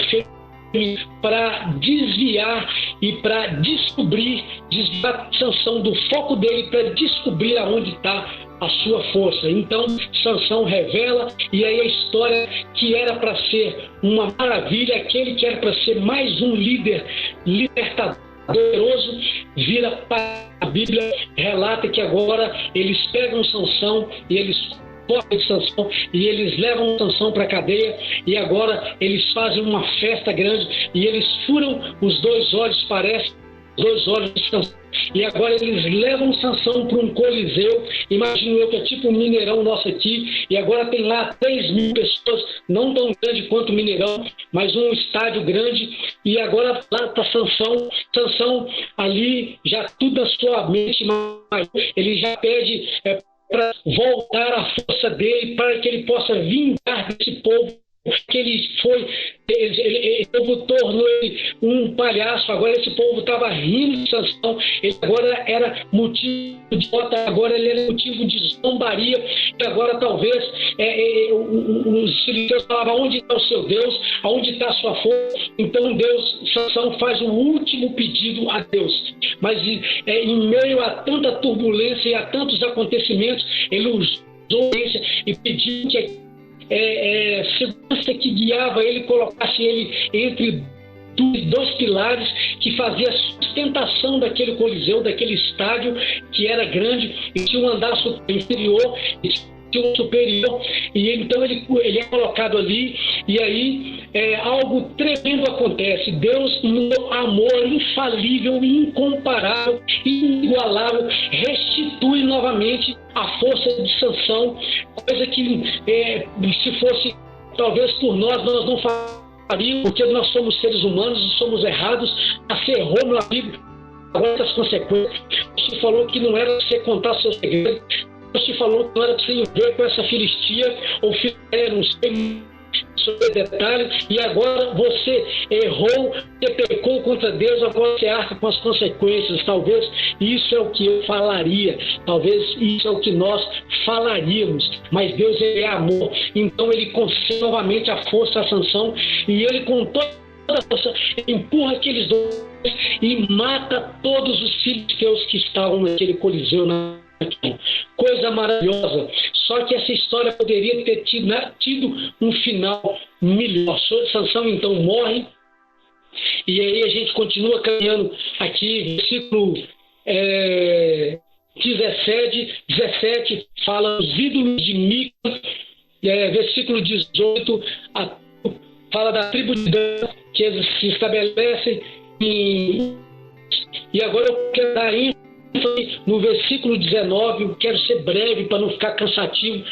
para desviar e para desviar Sansão do foco dele, para descobrir aonde está a sua força. Então Sansão revela, e aí a história que era para ser uma maravilha, aquele que era para ser mais um líder libertador poderoso, vira para a Bíblia, relata que agora eles pegam Sansão e eles cortam de Sansão e eles levam Sansão para a cadeia, e agora eles fazem uma festa grande e eles furam os dois olhos, parece, os dois olhos de Sansão. E agora eles levam Sansão para um coliseu, imagino eu que é tipo um Mineirão nosso aqui, e agora tem lá 3.000 pessoas, não tão grande quanto o Mineirão, mas um estádio grande, e agora lá está Sansão ali, já tudo na sua mente, mas ele já pede para voltar a força dele, para que ele possa vingar desse povo, que ele tornou ele um palhaço. Agora esse povo estava rindo de Sansão, ele agora era motivo de bota, agora ele era motivo de zombaria, e agora talvez os filisteus falavam: onde está o seu Deus, aonde está a sua força? Então Sansão faz o último pedido a Deus, mas em meio a tanta turbulência e a tantos acontecimentos, ele usou isso e pediu que segurança que guiava ele colocasse ele entre dois pilares que fazia a sustentação daquele coliseu, daquele estádio que era grande e tinha um andar inferior e tinha um superior, e então ele é colocado ali, e aí algo tremendo acontece. Deus, no amor infalível, incomparável, inigualável, restitui novamente a força de Sansão, coisa que se fosse talvez por nós não faríamos, porque nós somos seres humanos, somos errados, errou na Bíblia. Agora as consequências, você falou que não era você contar seus segredos, você falou que não era para você ver com essa filistia ou não sei sobre detalhes, e agora você errou, você pecou contra Deus, agora você arca com as consequências. Talvez isso é o que eu falaria, talvez isso é o que nós falaríamos, mas Deus é amor, então ele concede novamente a força a Sansão, e ele com toda a força empurra aqueles dois e mata todos os filisteus que estavam naquele coliseu. Coisa maravilhosa. Só que essa história poderia ter tido um final melhor. Sansão então morre, e aí a gente continua caminhando aqui, versículo 17 fala os ídolos de Mica, versículo 18, fala da tribo de Dan, que eles se estabelecem e agora eu quero dar ênfase no versículo 19, eu quero ser breve para não ficar cansativo,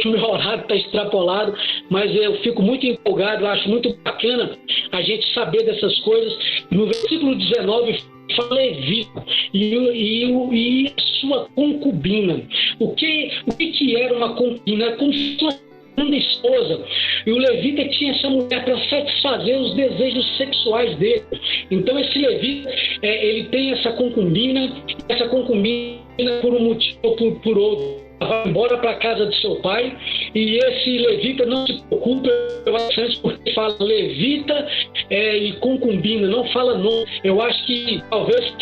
o meu horário está extrapolado, mas eu fico muito empolgado, eu acho muito bacana a gente saber dessas coisas. No versículo 19 fala Levita e a sua concubina. O que era uma concubina? Como se fosse uma esposa. E o levita tinha essa mulher para satisfazer os desejos sexuais dele. Então esse levita, ele tem essa concubina por um motivo ou por outro, vai embora para a casa de seu pai, e esse levita não se preocupa porque fala levita e concubina, não fala nome. Eu acho que talvez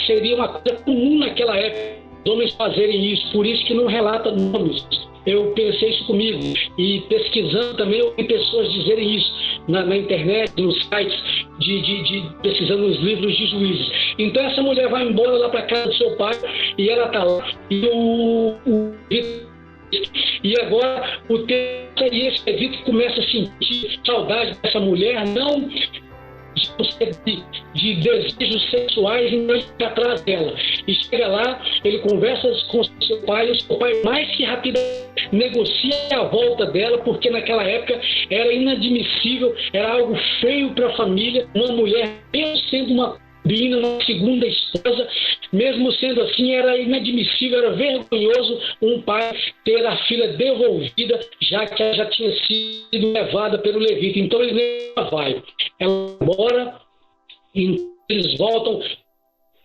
seria uma coisa comum naquela época os homens fazerem isso, por isso que não relata nomes. Eu pensei isso comigo, e pesquisando também eu vi pessoas dizerem isso na internet, nos sites, pesquisando nos livros de juízes. Então essa mulher vai embora lá para casa do seu pai, e ela está lá, e agora o texto e esse levita começa a sentir saudade dessa mulher, não de desejos sexuais, e não fica atrás dela. E chega lá, ele conversa com seu pai, e o seu pai mais que rapidamente negocia a volta dela, porque naquela época era inadmissível, era algo feio para a família, uma mulher, mesmo sendo uma concubina, uma segunda esposa, mesmo sendo assim, era inadmissível, era vergonhoso um pai ter a filha devolvida, já que ela já tinha sido levada pelo levita. Então ele vai, ela embora, eles voltam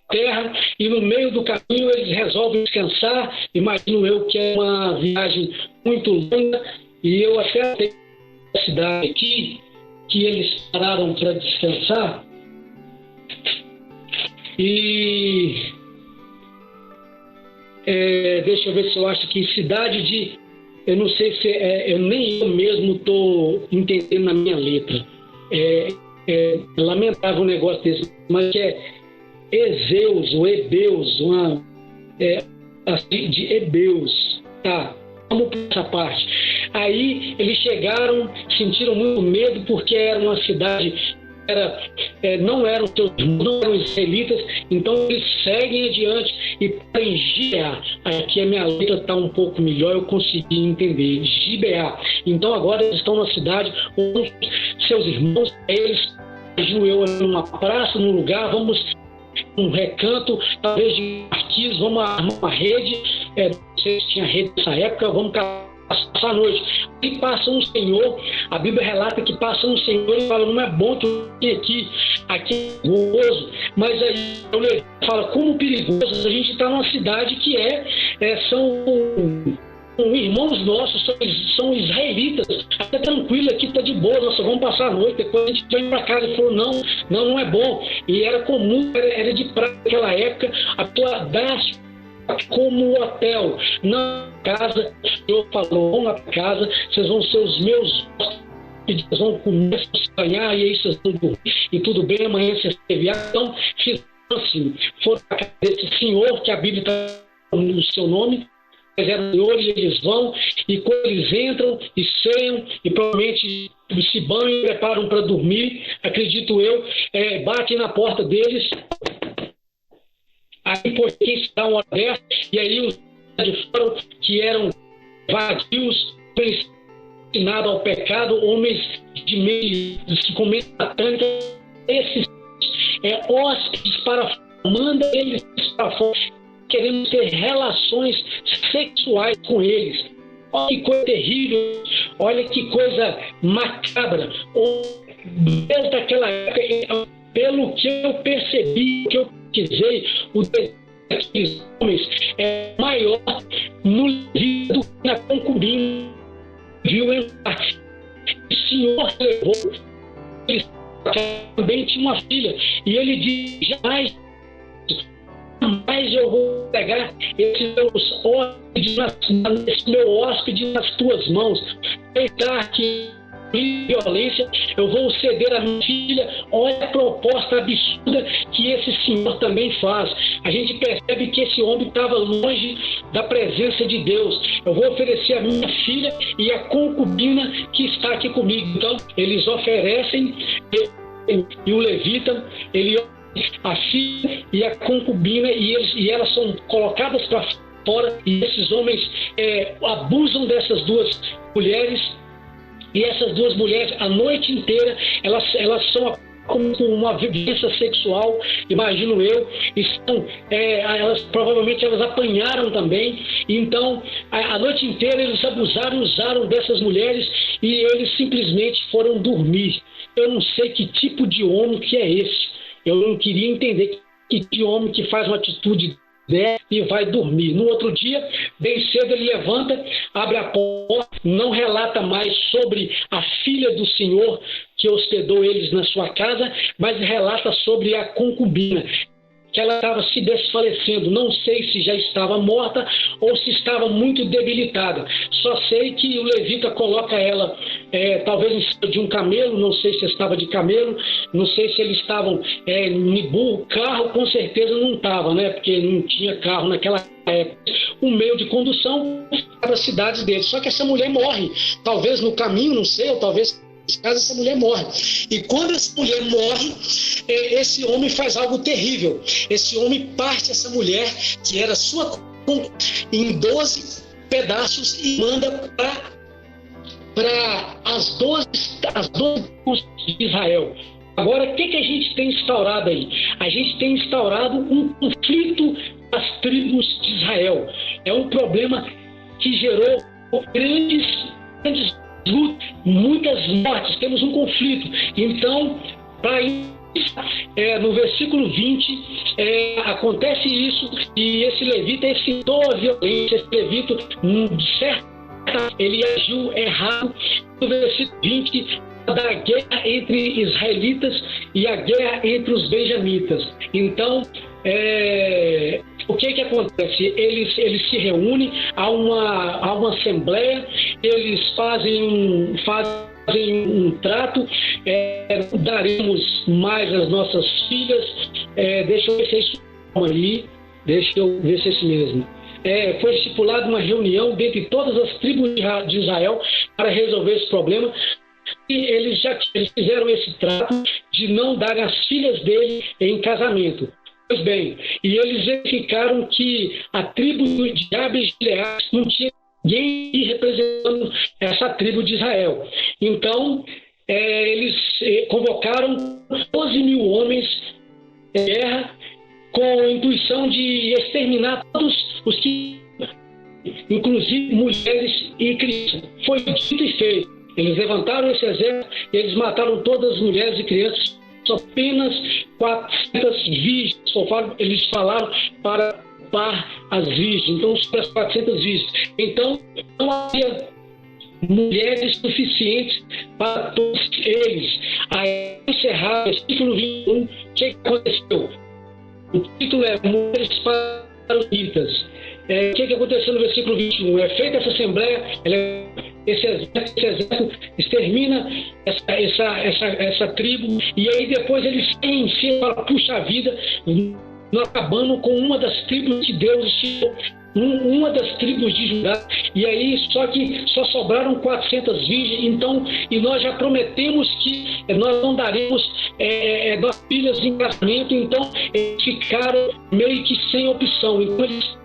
à terra, e no meio do caminho eles resolvem descansar. Imagino eu que é uma viagem muito longa, e eu até tenho uma cidade aqui que eles pararam para descansar, e deixa eu ver se eu acho que cidade de... Eu não sei se nem eu mesmo estou entendendo na minha letra. É lamentável um negócio desse, mas que é Ezeus ou Ebeus, de Ebeus. Tá, vamos para essa parte. Aí eles chegaram, sentiram muito medo, porque era uma cidade... não eram seus irmãos, não eram israelitas, então eles seguem adiante e para em Gibeá. Aqui a minha letra está um pouco melhor, eu consegui entender. Gibeá. Então agora eles estão na cidade, onde seus irmãos, eles, eu numa praça, num lugar, vamos um recanto, talvez de marquise, vamos armar uma rede, não sei se tinha rede nessa época, vamos passar a noite. E passa um senhor, a Bíblia relata que passa um senhor e fala, não é bom que eu tenha aqui é perigoso, mas aí eu falo, como perigoso? A gente está numa cidade que são irmãos nossos, são israelitas, até tranquilo aqui, está de boa, nós só vamos passar a noite, depois a gente vai para casa. E falou, não é bom. E era comum, era de praxe naquela época, a tua dar como hotel, na casa. O Senhor falou, vão na casa, vocês vão ser os meus hóspedes, vocês vão comer, banhar, e aí vocês vão dormir, e tudo bem, amanhã vocês têm viagem. Então, fizeram assim, foram para casa desse senhor, que a Bíblia está no seu nome, mas eram senhores, e eles vão, e quando eles entram e ceiam, e provavelmente se banham e preparam para dormir, acredito eu, batem na porta deles. Aí, por quem está uma dessa, e aí os de fora, que eram vadios, ensinados ao pecado, homens de meio com mente satânica, esses hóspedes manda eles para fora, querendo ter relações sexuais com eles. Olha que coisa terrível, olha que coisa macabra. Desde aquela época, pelo que eu percebi, que eu pesquisei, o desejo daqueles homens é maior no livro do que na concubina. Viu? O Senhor levou, ele também tinha uma filha, e ele diz, jamais eu vou pegar esse meu hóspede nas tuas mãos. Aceitar que violência, eu vou ceder a minha filha. Olha a proposta absurda que esse senhor também faz. A gente percebe que esse homem estava longe da presença de Deus. Eu vou oferecer a minha filha e a concubina que está aqui comigo. Então, eles oferecem, e o levita, ele a filha e a concubina, e elas são colocadas para fora, e esses homens abusam dessas duas mulheres. E essas duas mulheres, a noite inteira, elas são como uma violência sexual, imagino eu. Estão, provavelmente elas apanharam também. Então, a noite inteira eles abusaram, usaram dessas mulheres, e eles simplesmente foram dormir. Eu não sei que tipo de homem que é esse. Eu não queria entender que tipo de homem que faz uma atitude e vai dormir. No outro dia, bem cedo, ele levanta, abre a porta, não relata mais sobre a filha do Senhor que hospedou eles na sua casa, mas relata sobre a concubina, que ela estava se desfalecendo. Não sei se já estava morta ou se estava muito debilitada. Só sei que o levita coloca ela, talvez em cima de um camelo, não sei se estava de camelo, não sei se eles estavam em burro. Carro com certeza não estava, né? Porque não tinha carro naquela época. Um meio de condução para as cidades deles. Só que essa mulher morre, talvez no caminho, não sei, ou talvez caso essa mulher morre. E quando essa mulher morre, esse homem faz algo terrível. Esse homem parte essa mulher, que era sua, em 12 pedaços, e manda para as 12 tribos de Israel. Agora, o que a gente tem instaurado aí? A gente tem instaurado um conflito das tribos de Israel. É um problema que gerou grandes lutas, muitas mortes. Temos um conflito. Então, para isso, no versículo 20, acontece isso, e esse levita excitou a violência. Esse levita, ele agiu errado. No versículo 20, da guerra entre israelitas e a guerra entre os benjamitas. Então, o que acontece? Eles se reúnem, há uma assembleia, eles fazem um trato, daremos mais as nossas filhas. Deixa eu ver se é isso aí, deixa eu ver se é isso mesmo. Foi estipulada uma reunião dentre todas as tribos de Israel para resolver esse problema. E eles fizeram esse trato de não dar as filhas dele em casamento. Pois bem, e eles verificaram que a tribo de Jabes de Gileade não tinha ninguém representando essa tribo de Israel. Então, eles convocaram 12 mil homens em guerra, com a intuição de exterminar todos os que, inclusive mulheres e crianças. Foi dito e feito. Eles levantaram esse exército e eles mataram todas as mulheres e crianças, apenas 400 virgens. Eles falaram para as virgens, então sobre as 400 virgens. Então, não havia mulheres suficientes para todos eles. Aí, encerrar o versículo 21, o que aconteceu? O título é Mulheres para os Israelitas. O que aconteceu no versículo 21? É feita essa assembleia, esse exército extermina essa tribo, e aí depois eles têm em si para puxar a vida, acabando com uma das tribos que Deus estirou, uma das tribos de Judá, e aí só sobraram 400 virgens. Então, e nós já prometemos que nós não daremos das filhas em casamento. Então eles ficaram meio que sem opção. Então eles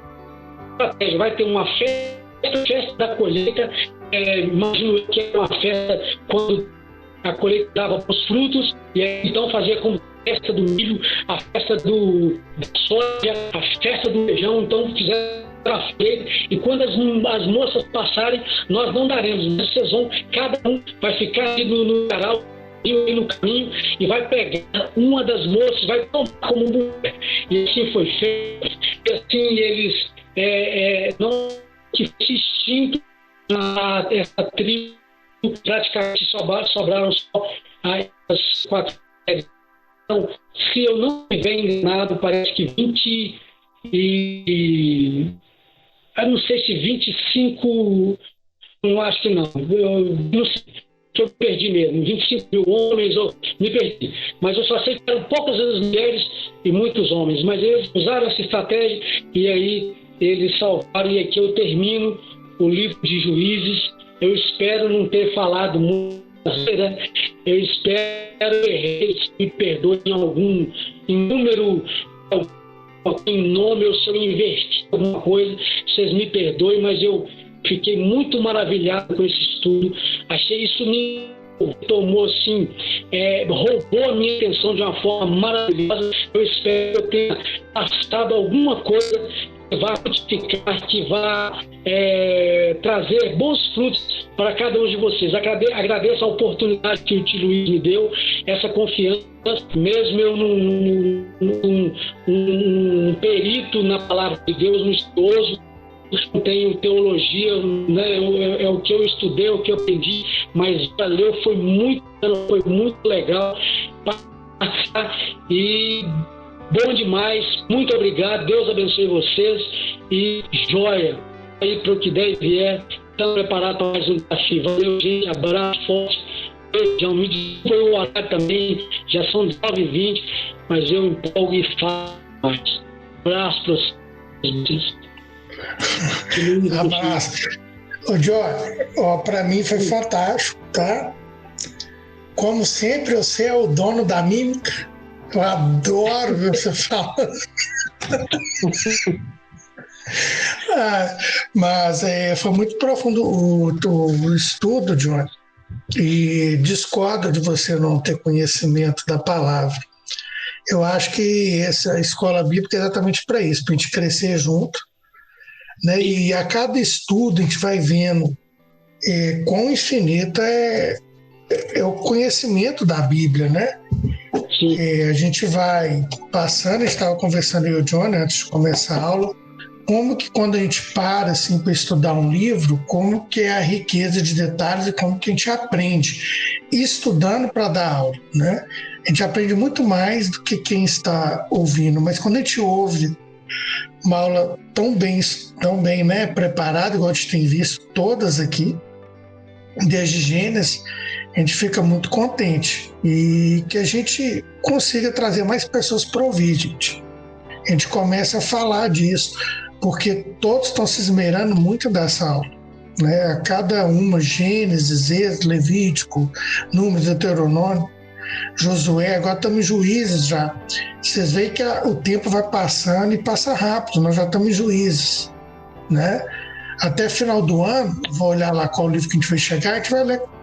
vai ter uma festa da colheita. Imagino que era uma festa quando a colheita dava os frutos, e aí, então fazia como festa do milho, a festa da soja, a festa do feijão. Então fizeram a feira, e quando as moças passarem, nós não daremos, mas vocês vão, cada um vai ficar ali no varal e no caminho, e vai pegar uma das moças, vai tomar como mulher. E assim foi feito. E assim eles não que esse instinto, essa tribo, praticamente sobraram só as 4 mulheres. Então, se eu não estiver enganado, parece que 20 e... eu não sei se 25, não acho que não. Eu não sei. eu perdi mesmo, 25 mil homens, eu me perdi. Mas eu só sei que eram poucas as mulheres e muitos homens. Mas eles usaram essa estratégia e aí eles salvaram. E aqui eu termino o livro de Juízes. Eu espero não ter falado muito. Eu espero errei, me perdoe em número, em nome, ou se eu inverti alguma coisa, vocês me perdoem, mas eu fiquei muito maravilhado com esse estudo. Achei isso me tomou assim, roubou a minha atenção de uma forma maravilhosa. Eu espero que eu tenha passado alguma coisa que vá frutificar, que vá trazer bons frutos para cada um de vocês. Agradeço a oportunidade que o tio Luiz me deu, essa confiança, mesmo eu um perito na palavra de Deus, um estudioso, não tenho teologia, né? É o que eu estudei, é o que eu aprendi, mas valeu, foi muito legal e bom demais. Muito obrigado, Deus abençoe vocês e joia aí para o que der e vier. Estamos preparados para mais um desafio. Valeu, gente, abraço forte. Beijão, me desculpa o horário também, já são 19h20, mas eu empolgo e falo mais. Abraço para vocês. Abraço. Ô, Joy, para mim foi fantástico, tá? Como sempre, você é o dono da mímica. Eu adoro ver você falando. Mas foi muito profundo o estudo, Joy. E discordo de você não ter conhecimento da palavra. Eu acho que essa escola bíblica é exatamente para isso, para a gente crescer junto, né? E a cada estudo a gente vai vendo quão infinito é o conhecimento da Bíblia, né? A gente vai passando, a gente estava conversando eu e o Johnny antes de começar a aula, como que quando a gente para assim, para estudar um livro, como que é a riqueza de detalhes e como que a gente aprende estudando para dar aula, né? A gente aprende muito mais do que quem está ouvindo, mas quando a gente ouve uma aula tão bem, né, preparada, igual a gente tem visto todas aqui, desde Gênesis, a gente fica muito contente e que a gente consiga trazer mais pessoas para ouvir, gente. A gente começa a falar disso, porque todos estão se esmerando muito dessa aula, né? A cada uma, Gênesis, Êxodo, Levítico, Números, Deuteronômio, Josué, agora estamos em Juízes já. Vocês veem que o tempo vai passando e passa rápido, nós já estamos em Juízes, né? Até final do ano, vou olhar lá qual livro que a gente vai chegar, a gente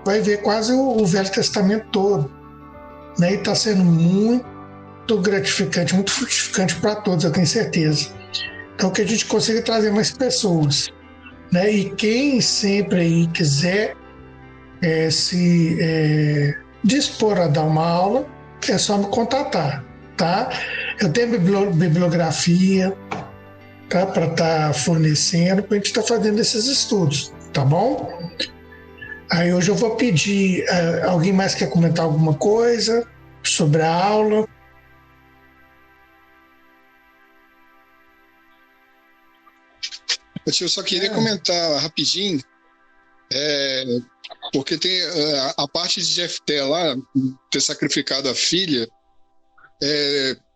vai ver quase o Velho Testamento todo, né? E está sendo muito gratificante, muito frutificante para todos, eu tenho certeza. Então, que a gente consiga trazer mais pessoas, né? E quem sempre aí quiser se dispor a dar uma aula, é só me contatar, tá? Eu tenho bibliografia, tá? Para estar fornecendo, para a gente estar fazendo esses estudos, tá bom? Aí hoje eu vou pedir, alguém mais quer comentar alguma coisa sobre a aula? Eu só queria comentar rapidinho, porque tem a parte de Jefté lá, ter sacrificado a filha,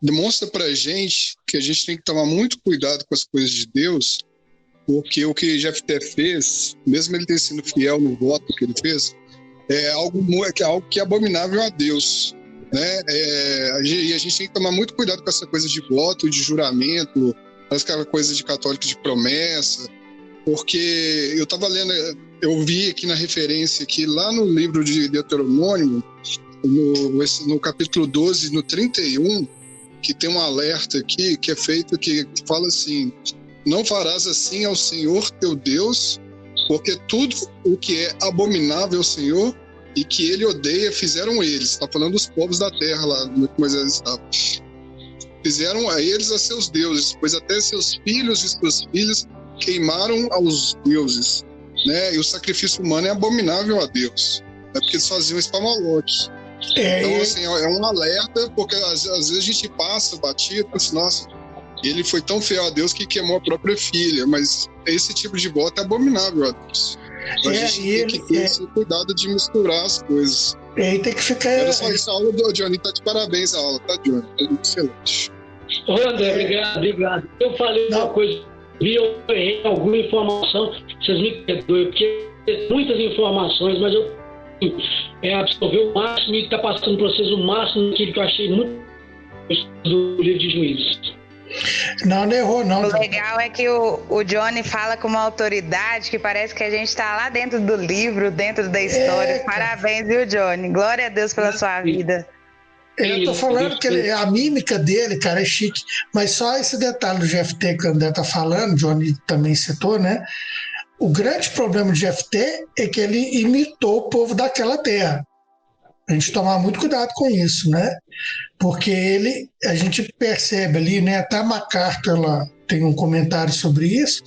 demonstra pra gente que a gente tem que tomar muito cuidado com as coisas de Deus, porque o que Jefté fez, mesmo ele ter sido fiel no voto que ele fez, é algo que é abominável a Deus, né? E a gente tem que tomar muito cuidado com essa coisa de voto, de juramento, aquela coisa de católico de promessa, porque eu estava lendo, eu vi aqui na referência que lá no livro de Deuteronômio, no capítulo 12, no 31, que tem um alerta aqui que é feito, que fala assim: não farás assim ao Senhor teu Deus, porque tudo o que é abominável ao Senhor e que ele odeia fizeram eles. Está falando dos povos da terra lá, no que Moisés estava. Fizeram a eles a seus deuses, pois até seus filhos e suas filhas queimaram aos deuses, né? E o sacrifício humano é abominável a Deus, né? Porque eles faziam isso para Moloque. Então, assim, é um alerta, porque às vezes a gente passa batido, assim, nossa, ele foi tão fiel a Deus que queimou a própria filha, mas esse tipo de voto é abominável a Deus. A gente tem que ter esse cuidado de misturar as coisas. Ele tem que ficar... Era só isso, a aula do Johnny. Tá de parabéns a aula, tá, Johnny? Tá excelente. Ô, André, obrigado. Eu falei uma coisa, eu errei alguma informação, vocês me perdoem, porque tem muitas informações, mas eu absorver o máximo e está passando para vocês o máximo daquilo que eu achei muito do livro de Juízes. Não errou, não. O legal é que o Johnny fala com uma autoridade que parece que a gente está lá dentro do livro, dentro da história. Parabéns, viu, Johnny? Glória a Deus pela sua vida. Eu tô falando que a mímica dele, cara, é chique. Mas só esse detalhe do GFT que o André tá falando, o Johnny também citou, né? O grande problema do GFT é que ele imitou o povo daquela terra. A gente tomar muito cuidado com isso, né? Porque a gente percebe ali, né? Até a MacArthur tem um comentário sobre isso,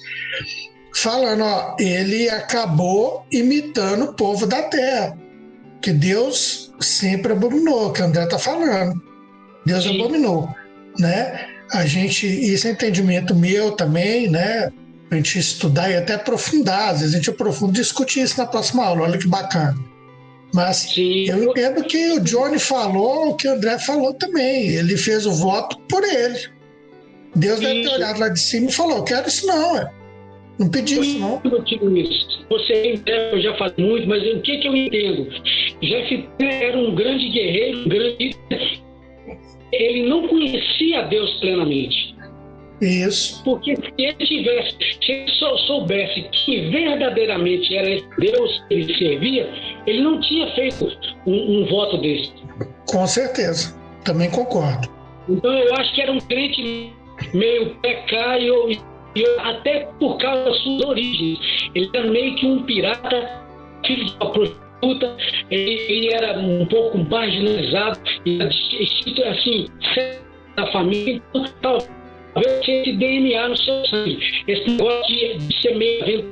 falando, ele acabou imitando o povo da terra, que Deus sempre abominou, que o André está falando. Deus abominou, né? Isso é entendimento meu também, né? A gente estudar e até aprofundar. Às vezes a gente aprofunda e discute isso na próxima aula. Olha que bacana. Mas eu entendo que o Johnny falou, o que o André falou também. Ele fez o voto por ele. Deus deve ter olhado lá de cima e falou: quero isso não, não pedi isso não. Você entende, eu já falei muito, mas o que eu entendo? Jeff era um grande guerreiro, ele não conhecia Deus plenamente. Isso. Porque se ele só soubesse que verdadeiramente era esse Deus que ele servia, ele não tinha feito um voto desse. Com certeza, também concordo. Então eu acho que era um crente meio precário, até por causa das suas origens. Ele era meio que um pirata, filho de uma prostituta, ele era um pouco marginalizado, assim, da família, então, talvez esse DNA no seu sangue, esse negócio de ser meio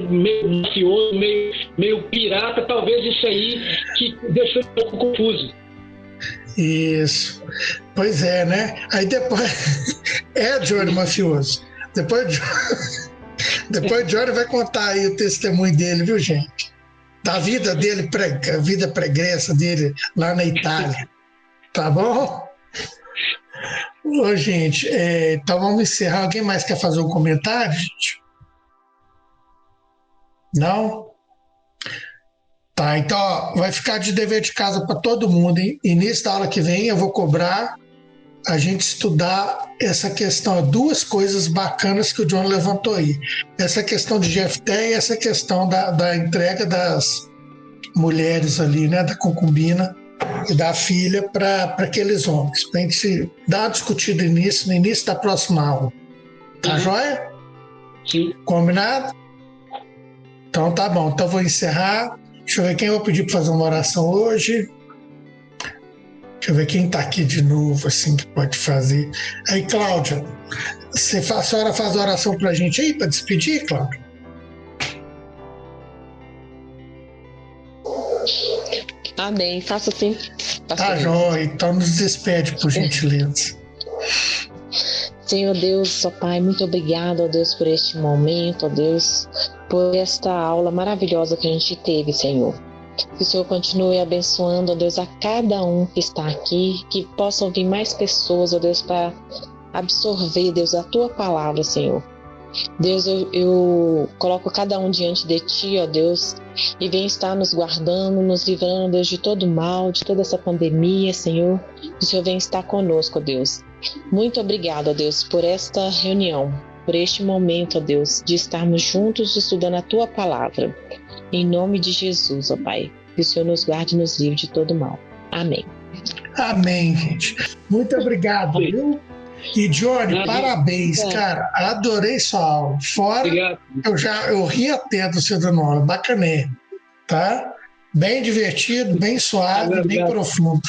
mafioso, meio pirata, talvez isso aí que deixou um pouco confuso. Isso. Pois é, né? Aí depois Johnny mafioso. Depois Johnny vai contar aí o testemunho dele, viu, gente? Da vida dele, a vida pregressa dele lá na Itália. Tá bom? Ô, gente, então vamos encerrar. Alguém mais quer fazer um comentário, gente? Não? Tá, então vai ficar de dever de casa para todo mundo, hein? Início da aula que vem eu vou cobrar a gente estudar essa questão, duas coisas bacanas que o John levantou aí. Essa questão de GFT e essa questão da entrega das mulheres ali, né? Da concubina e da filha para aqueles homens. Para a gente dar uma discutida no início da próxima aula. Tá joia? Sim. Combinado? Então tá bom. Então vou encerrar. Deixa eu ver quem eu vou pedir para fazer uma oração hoje. Deixa eu ver quem está aqui de novo, assim, que pode fazer. Aí, Cláudia, a senhora faz a oração para a gente aí, para despedir, Cláudia? Amém, faço sim. Tá joia, então nos despede, por gentileza. Senhor Deus, ó Pai, muito obrigado, ó Deus, por este momento, ó Deus, por esta aula maravilhosa que a gente teve, Senhor. Que o Senhor continue abençoando, ó Deus, a cada um que está aqui, que possam vir mais pessoas, ó Deus, para absorver, Deus, a Tua palavra, Senhor. Deus, eu coloco cada um diante de Ti, ó Deus, e vem estar nos guardando, nos livrando, Deus, de todo mal, de toda essa pandemia, Senhor. O Senhor vem estar conosco, ó Deus. Muito obrigado, ó Deus, por esta reunião, por este momento, ó Deus, de estarmos juntos estudando a Tua palavra. Em nome de Jesus, ó Pai, que o Senhor nos guarde e nos livre de todo mal. Amém. Amém, gente. Muito obrigado, viu? E Johnny, parabéns, cara. Adorei sua aula. Fora, obrigado. Eu ri até do seu dando aula. Bacané, tá? Bem divertido, bem suave, bem profundo.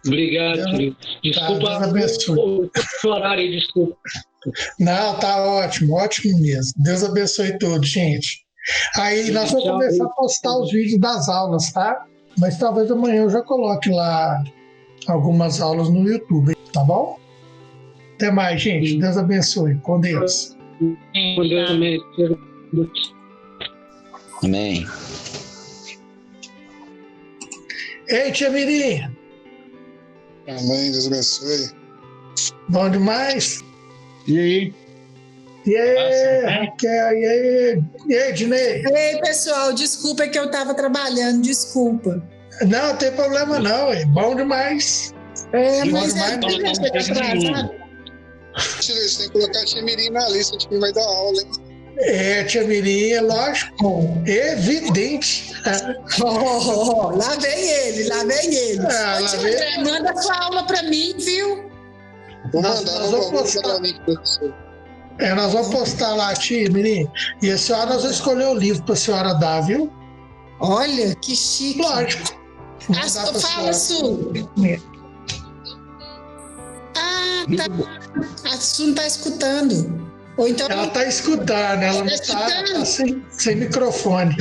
Obrigado, querido. Desculpa o horário aí, desculpa. Não, tá ótimo mesmo. Deus abençoe todos, gente. Aí nós vamos começar a postar os vídeos das aulas, tá? Mas talvez amanhã eu já coloque lá algumas aulas no YouTube, tá bom? Até mais, gente. Deus abençoe. Com Deus. Com Deus, amém. Amém. Ei, tia Mirim, Amém, Deus abençoe. bom demais? E aí? E aí, Raquel, e aí, Dinei? Ei, pessoal, desculpa que eu estava trabalhando, desculpa. Não tem problema não, é bom demais. Mas Bom é demais. que você tá atrasado. Você tem que colocar a tia Mirim na lista de quem vai dar aula, hein? É, tia Mirim, é lógico, evidente. Lá vem ele. Ah, Ô, lá tio vem. André, manda sua aula para mim, viu? Vou Nós mandar, vamos vou postar. mandar o link para você. Nós vamos postar lá, tia Mirim. E a senhora, nós vamos escolher o livro para a senhora dar, viu? Olha, que chique. Lógico. Vou dar pra Fala, Su. Tá. A Su não tá escutando. Ou então... Ela está escutando, ela não Tá está escutando? sem microfone.